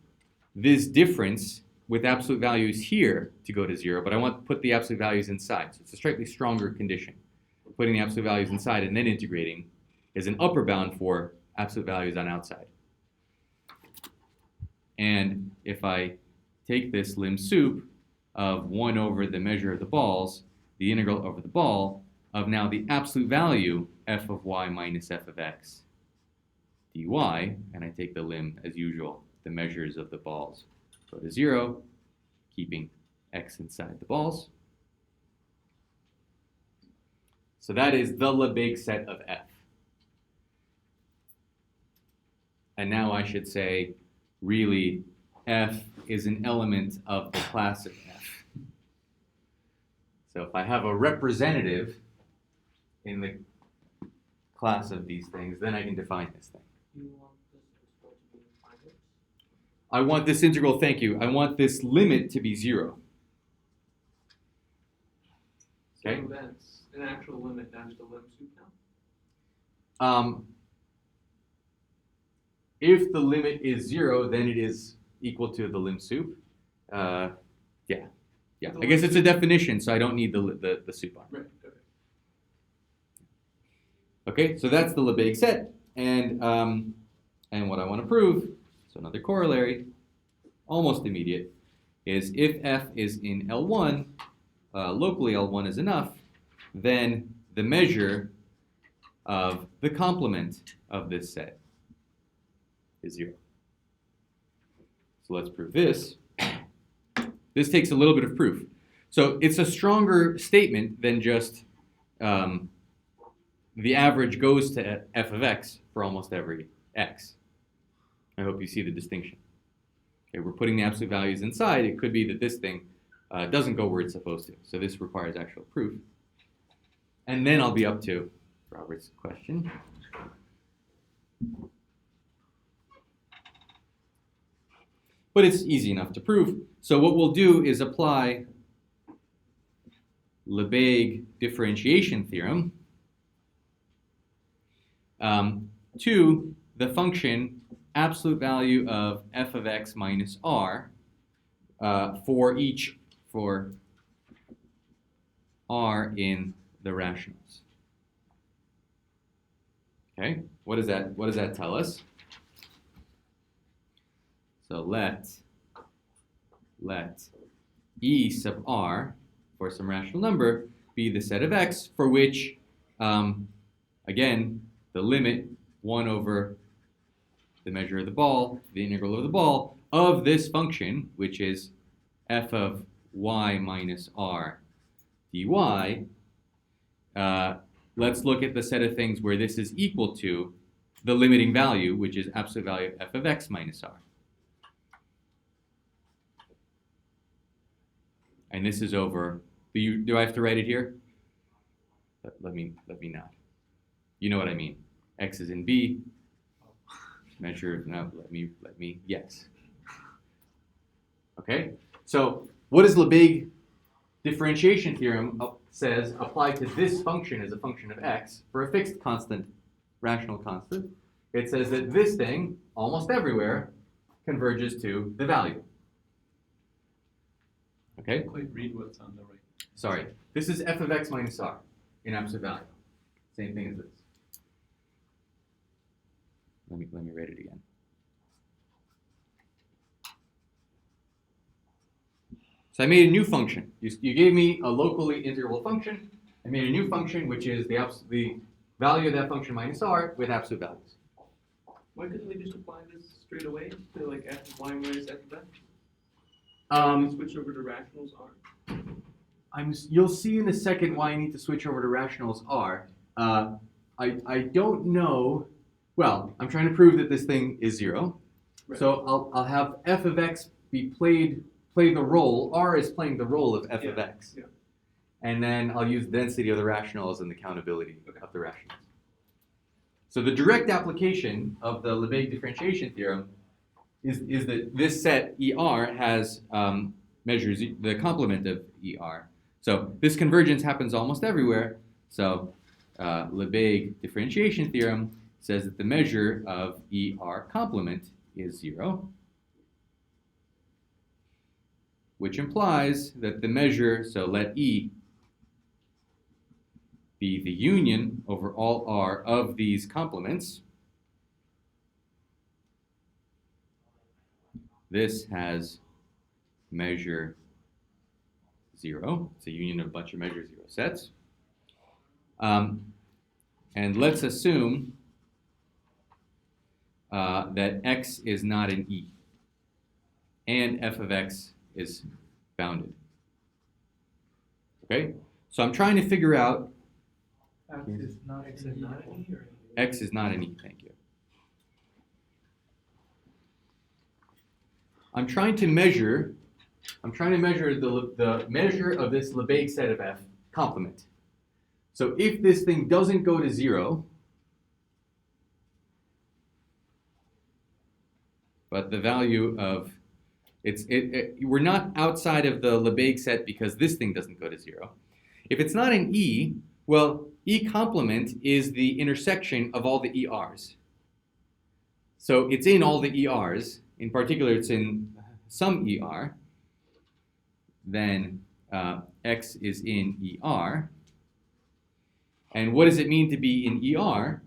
this difference with absolute values here to go to 0, but I want to put the absolute values inside. So it's a slightly stronger condition. Putting the absolute values inside and then integrating is an upper bound for absolute values on outside. And if I take this lim sup of 1 over the measure of the balls, the integral over the ball of now the absolute value f of y minus f of x dy, and I take the lim as usual, the measures of the balls go to 0, keeping x inside the balls. So that is the Lebesgue set of f. And now I should say, really, f is an element of the class of f. So if I have a representative in the class of these things, then I can define this thing. You want this integral to be finite? I want this integral, thank you, I want this limit to be 0. Okay? So that's an actual limit, not just a lim sup now? If the limit is 0, then it is equal to the lim sup. Yeah. I guess it's a definition, so I don't need the sup on it. Right, okay. Okay, so that's the Lebesgue set, and what I want to prove, so another corollary, almost immediate, is if f is in L1, locally L1 is enough, then the measure of the complement of this set is 0. So let's prove this. This takes a little bit of proof. So it's a stronger statement than just the average goes to f of x for almost every x. I hope you see the distinction. Okay, we're putting the absolute values inside. It could be that this thing doesn't go where it's supposed to. So this requires actual proof. And then I'll be up to Robert's question. But it's easy enough to prove. So what we'll do is apply Lebesgue Differentiation Theorem to the function absolute value of f of x minus r for r in the rationals. Okay, what does that tell us? So let E sub r for some rational number be the set of x for which, again, the limit 1 over the measure of the ball, the integral of the ball, of this function, which is f of y minus r dy. Let's look at the set of things where this is equal to the limiting value, which is absolute value of f of x minus r. And this is over, do I have to write it here? Let me not. You know what I mean. X is in B. Measure, no, let me, yes. Okay, so what does Lebesgue differentiation theorem says apply to this function as a function of x for a fixed constant, rational constant? It says that this thing, almost everywhere, converges to the value. Okay? Can't quite read what's on the right. Sorry, this is f of x minus r in absolute value. Same thing as this. Let me write it again. So I made a new function. You gave me a locally integrable function. I made a new function, which is the value of that function minus r with absolute values. Why couldn't we just apply this straight away to like f of y minus f of x? Switch over to rationals r. You'll see in a second why I need to switch over to rationals r. I don't know. Well, I'm trying to prove that this thing is 0. Right. So I'll have f of x be play the role. R is playing the role of f of x. Yeah. And then I'll use density of the rationals and the countability of the rationals. So the direct application of the Lebesgue differentiation theorem is that this set ER has measures the complement of ER. So this convergence happens almost everywhere. So Lebesgue differentiation theorem says that the measure of ER complement is 0, which implies that the measure, so let E be the union over all R of these complements. This has measure 0. It's a union of a bunch of measure 0 sets. And let's assume that x is not an E, and f of x is bounded. Okay? So I'm trying to figure out X is not X an is not equal. an E or an E? x is not an E, thank you. I'm trying to measure the measure of this Lebesgue set of f complement. So if this thing doesn't go to 0, but the value of we're not outside of the Lebesgue set because this thing doesn't go to 0. If it's not an E, well, E complement is the intersection of all the ERs. So it's in all the ERs. In particular, it's in some ER. Then X is in ER. And what does it mean to be in ER?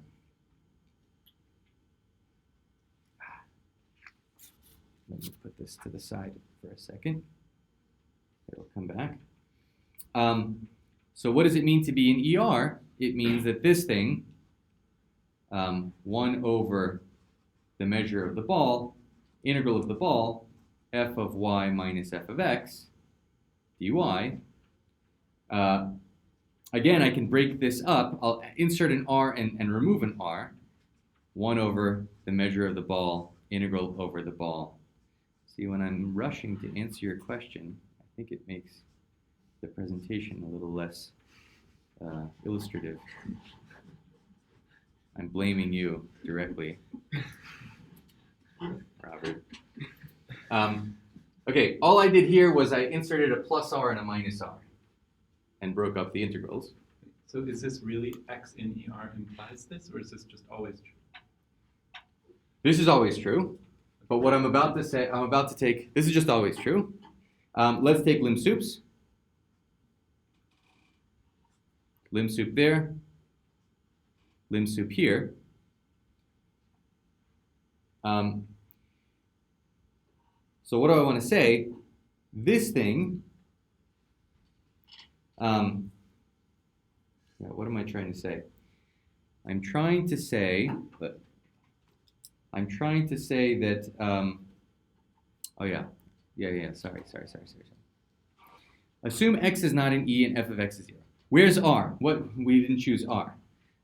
Let me put this to the side for a second. It'll come back. So what does it mean to be in ER? It means that this thing, 1 over the measure of the ball, integral of the ball, f of y minus f of x, dy. Again, I can break this up. I'll insert an r and remove an r. 1 over the measure of the ball, integral over the ball. See, when I'm rushing to answer your question, I think it makes the presentation a little less illustrative. I'm blaming you directly, Robert. Okay, all I did here was I inserted a plus r and a minus r and broke up the integrals. So is this really x in ER implies this, or is this just always true? This is always true, but what I'm about to say, this is just always true. Let's take lim sups. Lim sup there, lim sup here. So what do I want to say? This thing, what am I trying to say? I'm trying to say I'm trying to say that, oh yeah, sorry. Assume x is not in E and f of x is 0. Where's R? What? We didn't choose R.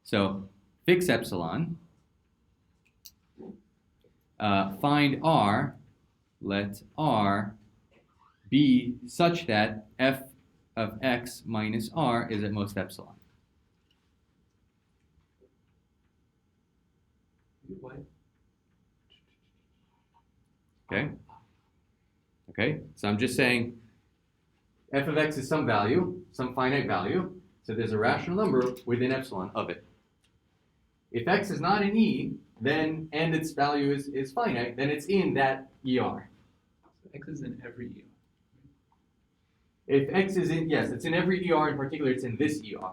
So fix epsilon. Find R. Let R be such that f of x minus R is at most epsilon. Okay, so I'm just saying f of x is some value, some finite value, so there's a rational number within epsilon of it. If x is not in E, then, and its value is finite, then it's in that ER. So x is in every ER. If x is in, yes, it's in every ER, in particular it's in this ER,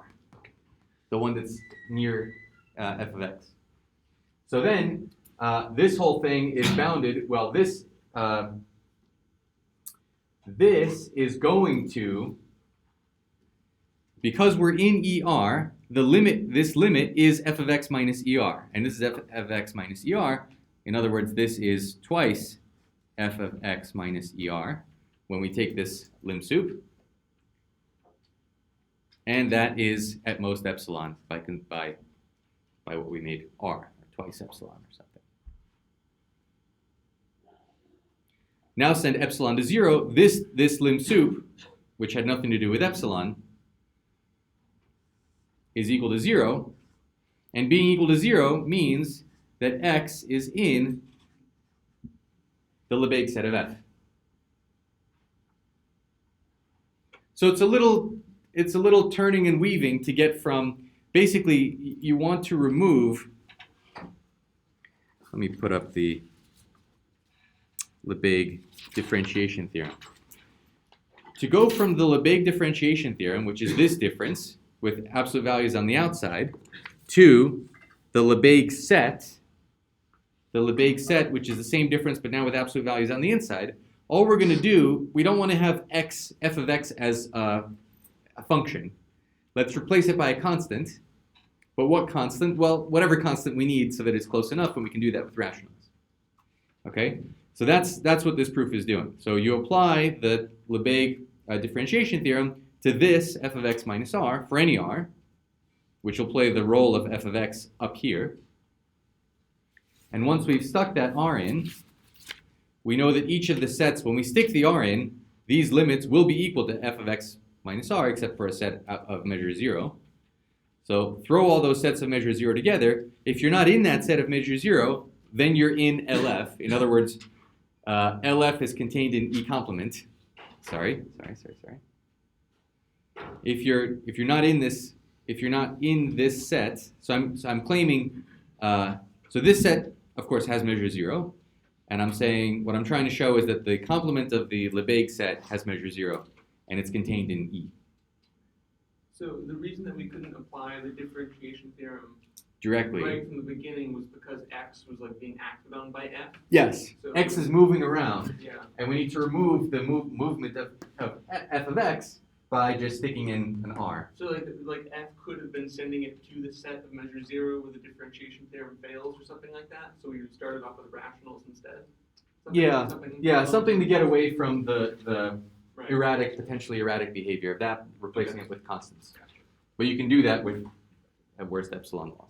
the one that's near f of x. So then, this whole thing is bounded, well, this is going to, because we're in ER, this limit is f of x minus ER, and this is f of x minus ER. In other words, this is twice f of x minus ER when we take this lim sup, and that is at most epsilon by what we made R, or twice epsilon or something. Now send epsilon to 0. This lim sup, which had nothing to do with epsilon, is equal to 0. And being equal to 0 means that x is in the Lebesgue set of f. So it's a little turning and weaving to get from, basically you want to remove, let me put up the Lebesgue Differentiation Theorem. To go from the Lebesgue Differentiation Theorem, which is this difference with absolute values on the outside, to the Lebesgue Set, which is the same difference but now with absolute values on the inside, all we're going to do, we don't want to have f of x as a function. Let's replace it by a constant. But what constant? Well, whatever constant we need so that it's close enough, and we can do that with rationals. Okay? So that's what this proof is doing. So you apply the Lebesgue differentiation theorem to this f of x minus r for any r, which will play the role of f of x up here. And once we've stuck that r in, we know that each of the sets, when we stick the r in, these limits will be equal to f of x minus r, except for a set of measure 0. So throw all those sets of measure 0 together. If you're not in that set of measure 0, then you're in LF. In other words, LF is contained in E complement. Sorry. If you're not in this set, so I'm claiming, so this set of course has measure 0, and I'm saying what I'm trying to show is that the complement of the Lebesgue set has measure 0, and it's contained in E. So the reason that we couldn't apply the differentiation theorem Directly. right from the beginning was because x was like being acted on by f. Yes. So X is moving around, Yeah. and we need to remove the movement of f of x by just sticking in an r. So like f could have been sending it to the set of measure 0 where the differentiation theorem fails or something like that. So we started off with rationals instead. Something to get away from the Right. potentially erratic behavior of that, replacing it with constants. But you can do that with at worst epsilon loss.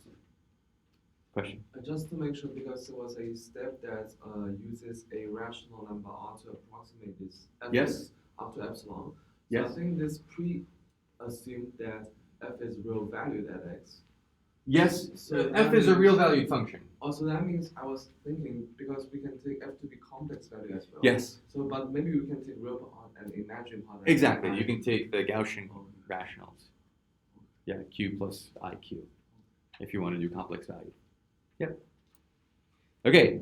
Question? Just to make sure, because there was a step that uses a rational number r to approximate this Yes. up to epsilon. So Yes. I think this pre-assumed that f is real valued at x. Yes. So F is a real valued function. Also, that means I was thinking, because we can take f to be complex value as well. Yes. So, but maybe we can take real part and imagine part. Exactly. You can take the Gaussian rationals. Yeah, Q plus IQ, if you want to do complex value. Yep. Okay.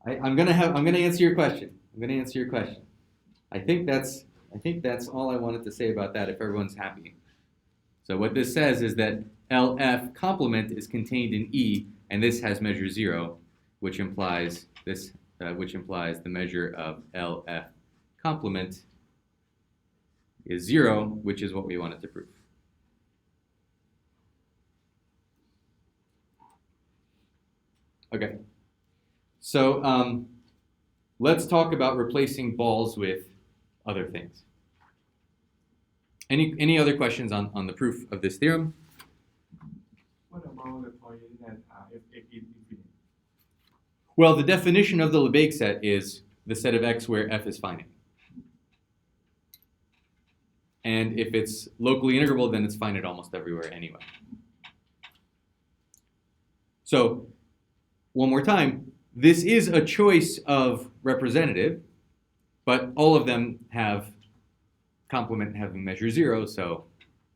I'm gonna answer your question. I think that's all I wanted to say about that. If everyone's happy. So what this says is that LF complement is contained in E, and this has measure 0, which implies the measure of LF complement is 0, which is what we wanted to prove. Okay. So let's talk about replacing balls with other things. Any other questions on the proof of this theorem? What about the point that if Well, the definition of the Lebesgue set is the set of X where F is finite. And if it's locally integrable, then it's finite almost everywhere anyway. So, one more time, this is a choice of representative, but all of them have complement having measure 0, so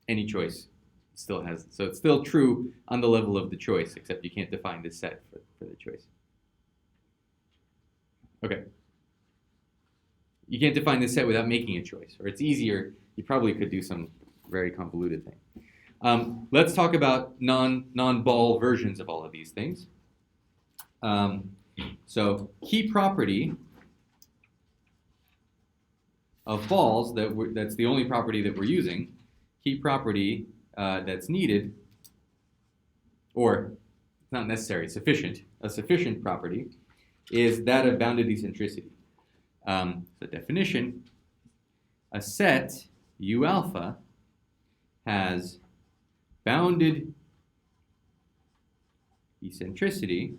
any choice still has, so it's still true on the level of the choice, except you can't define this set for the choice. Okay. You can't define this set without making a choice, or it's easier. You probably could do some very convoluted thing. Let's talk about non-ball versions of all of these things. So key property of balls, that's the only property that we're using, key property that's needed, or it's not necessary, sufficient, a sufficient property, is that of bounded eccentricity. The definition, a set U alpha has bounded eccentricity.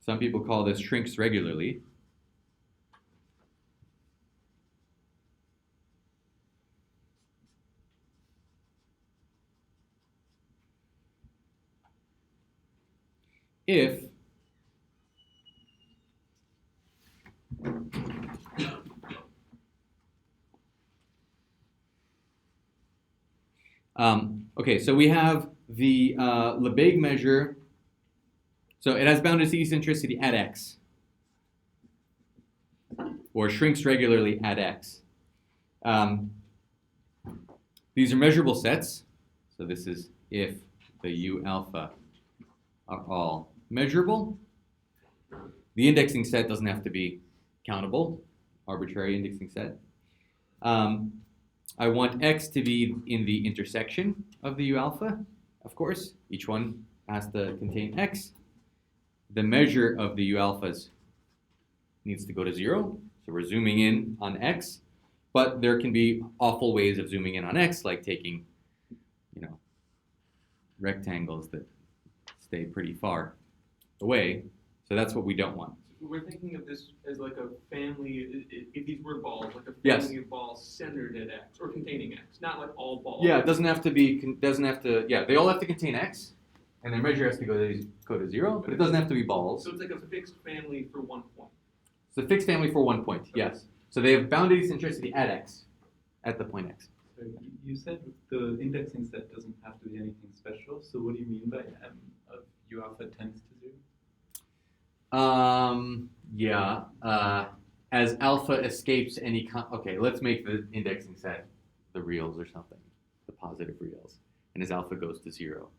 Some people call this shrinks regularly. If okay, so we have the Lebesgue measure. So it has bounded eccentricity at x, or shrinks regularly at x. These are measurable sets. So this is if the U alpha are all measurable. The indexing set doesn't have to be countable, arbitrary indexing set. I want x to be in the intersection of the U alpha, of course. Each one has to contain x. The measure of the U alphas needs to go to 0, so we're zooming in on x. But there can be awful ways of zooming in on x, like taking, rectangles that stay pretty far away. So that's what we don't want. We're thinking of this as like a family, if these were balls, like a Yes. family of balls centered at x, or containing x, not like all balls. Yeah, it doesn't have to be, they all have to contain x, and their measure has to go to 0, but it doesn't have to be balls. So it's like a fixed family for one point. It's a fixed family for 1 point, yes. So they have bounded eccentricity at x, at the point x. So you said the indexing set doesn't have to be anything special. So what do you mean by M of U alpha tends to 0? As alpha escapes any, okay, let's make the indexing set the reals or something, the positive reals, and as alpha goes to 0.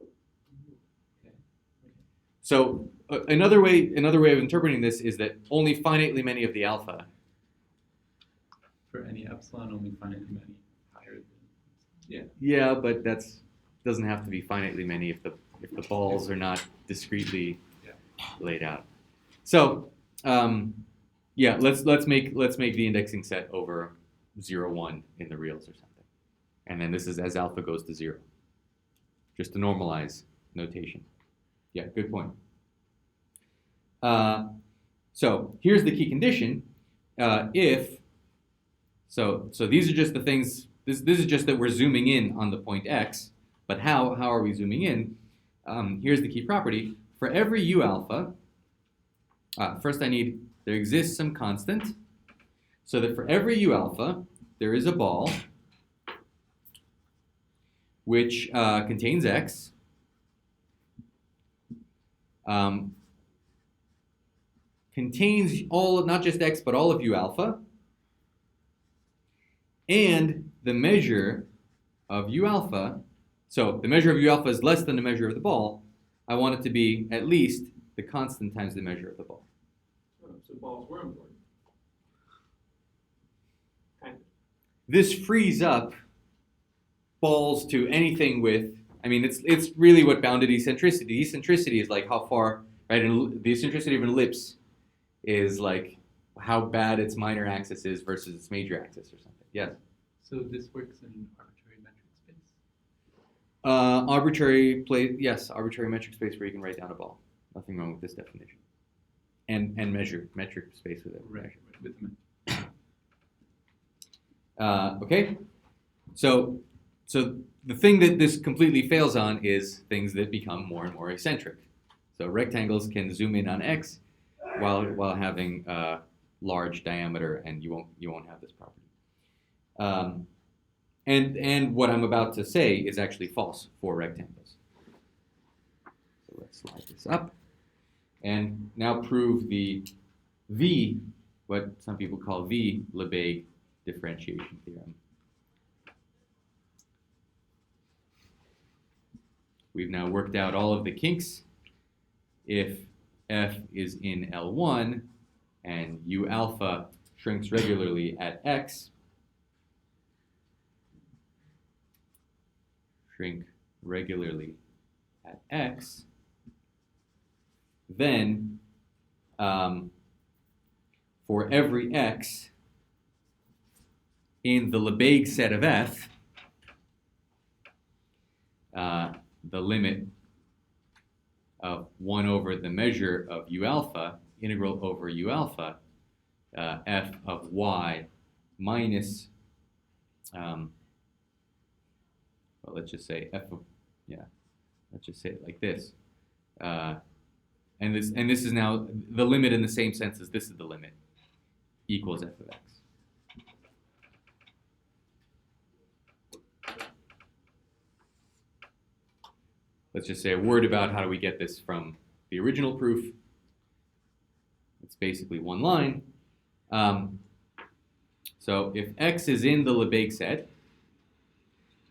Okay. So another way of interpreting this is that only finitely many of the alpha. For any epsilon, only finitely many higher than. Yeah. Yeah, but doesn't have to be finitely many if the balls are not discretely laid out. So let's make the indexing set over 0, 1 in the reals or something, and then this is as alpha goes to 0, just to normalize notation. Yeah, good point. So here's the key condition. So these are just the things. This is just that we're zooming in on the point x. But how are we zooming in? Here's the key property. For every U alpha, first there exists some constant, so that for every U alpha, there is a ball which contains x, contains not just x, but all of U alpha, and the measure of U alpha, so the measure of U alpha is less than the measure of the ball. I want it to be at least the constant times the measure of the ball. So balls were important. Kind of. This frees up balls to anything with, I mean, it's really what bounded eccentricity. Eccentricity is like how far, right? And the eccentricity of an ellipse is like how bad its minor axis is versus its major axis or something. Yes. So this works in arbitrary metric space? Arbitrary metric space where you can write down a ball. Nothing wrong with this definition. And measure metric space with it. Right, with the Okay. So the thing that this completely fails on is things that become more and more eccentric. So rectangles can zoom in on x while having large diameter, and you won't have this property. And what I'm about to say is actually false for rectangles. So let's slide this up, and now prove the V, what some people call the Lebesgue Differentiation Theorem. We've now worked out all of the kinks. If f is in L1 and u alpha shrinks regularly at x, then for every x in the Lebesgue set of f, the limit of 1 over the measure of u alpha, integral over u alpha, f of y minus, well, let's just say f of, let's just say it like this. And this is now the limit in the same sense as this is the limit, equals f of x. Let's just say a word about how do we get this from the original proof. It's basically one line. So if x is in the Lebesgue set,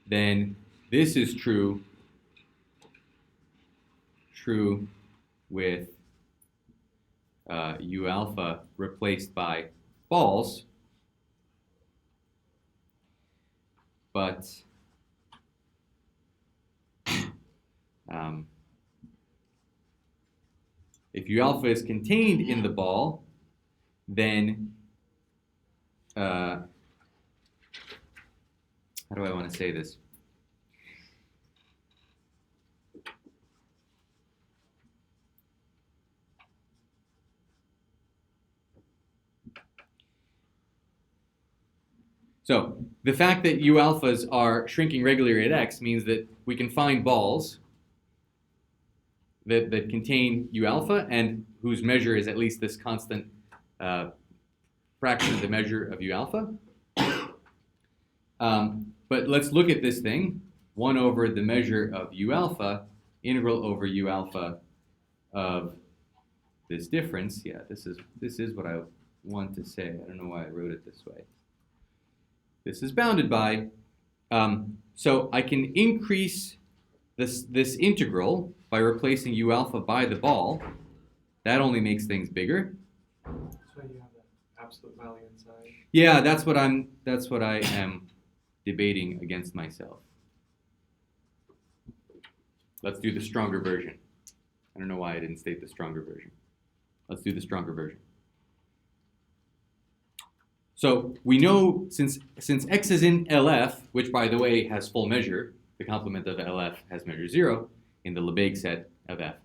then this is true with u alpha replaced by balls, but if u alpha is contained in the ball, then how do I want to say this? So the fact that u alphas are shrinking regularly at x means that we can find balls that contain u alpha and whose measure is at least this constant fraction of the measure of u alpha. But let's look at this thing, 1 over the measure of u alpha, integral over u alpha of this difference. Yeah, this is what I want to say. I don't know why I wrote it this way. This is bounded by, so I can increase this integral by replacing u alpha by the ball. That only makes things bigger. So you have that absolute value inside. Yeah, that's what I am debating against myself. Let's do the stronger version. I don't know why I didn't state the stronger version. Let's do the stronger version. So we know since x is in LF, which by the way has full measure, the complement of LF has measure 0 in the Lebesgue set of F.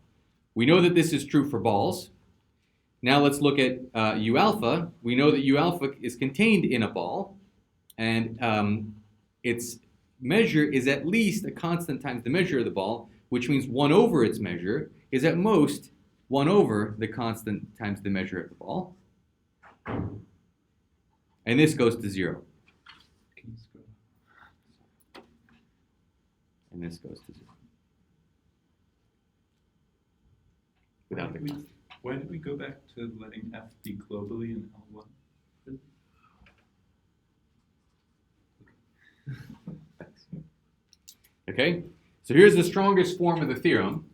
We know that this is true for balls. Now let's look at u alpha. We know that u alpha is contained in a ball, and its measure is at least a constant times the measure of the ball, which means 1 over its measure is at most 1 over the constant times the measure of the ball. And this goes to 0. Can you scroll? And this goes to 0. Without the constant. Why did we go back to letting f be globally in L1? Thanks. Okay, so here's the strongest form of the theorem.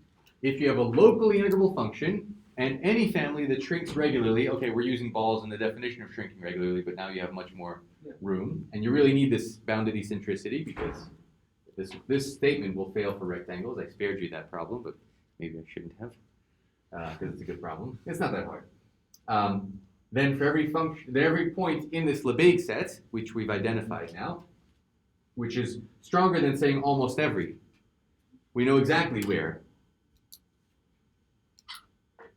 If you have a locally integrable function and any family that shrinks regularly, okay, we're using balls in the definition of shrinking regularly, but now you have much more room, and you really need this bounded eccentricity because This statement will fail for rectangles. I spared you that problem, but maybe I shouldn't have, because it's a good problem. It's not that hard. Then for every point in this Lebesgue set, which we've identified now, which is stronger than saying almost every, we know exactly where.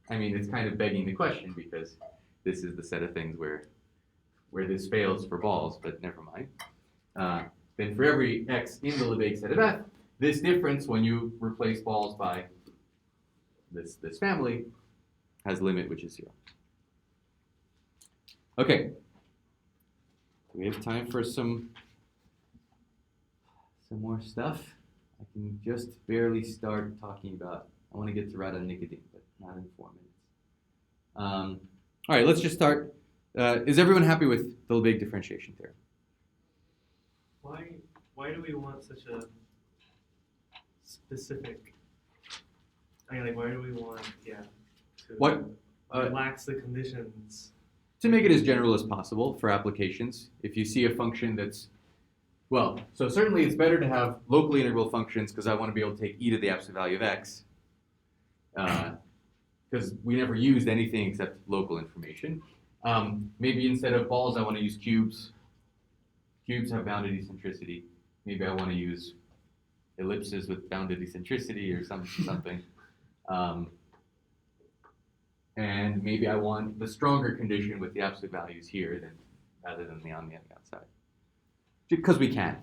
I mean, it's kind of begging the question because this is the set of things where this fails for balls, but never mind. Then for every x in the Lebesgue set of F, this difference when you replace balls by this family has limit which is 0. Okay. Do we have time for some more stuff? I can just barely start talking about, I want to get to Rada Nicodeme, but not in 4 minutes. All right, let's just start. Is everyone happy with the Lebesgue differentiation theorem? Why do we want such a specific? I mean, like, why do we want to relax the conditions? To make it as general as possible for applications. If you see a function that's, well, so certainly it's better to have locally integrable functions because I want to be able to take e to the absolute value of x. Because we never used anything except local information. Maybe instead of balls, I want to use cubes. Cubes have bounded eccentricity. Maybe I want to use ellipses with bounded eccentricity or something. And maybe I want the stronger condition with the absolute values here rather than on the outside. Because we can.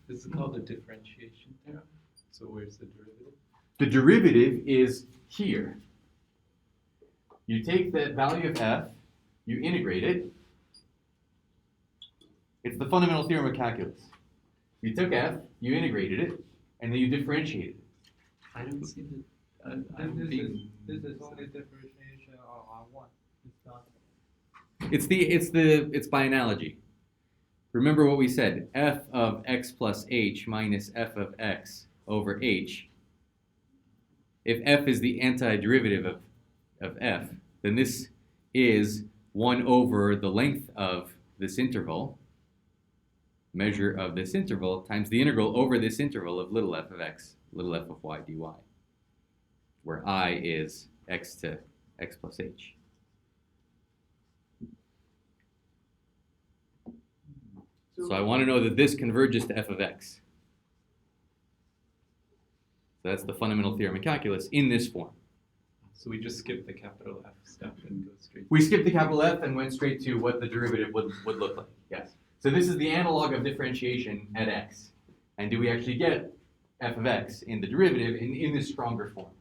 This is called the differentiation theorem. So where's the derivative? The derivative is here. You take the value of f, you integrate it. It's the fundamental theorem of calculus. You took f, you integrated it, and then you differentiated it. I don't see the. This is only differentiation on one. It's not. It's by analogy. Remember what we said, f of x plus h minus f of x over h. If f is the antiderivative of f, then this is 1 over the length of this interval, measure of this interval, times the integral over this interval of little f of x, little f of y dy, where I is x to x plus h. So I want to know that this converges to f of x. So that's the fundamental theorem of calculus in this form. So we just skip the capital F step and go straight. We skipped the capital F and went straight to what the derivative would look like. Yes. So this is the analog of differentiation at x. And do we actually get f of x in the derivative in this stronger form?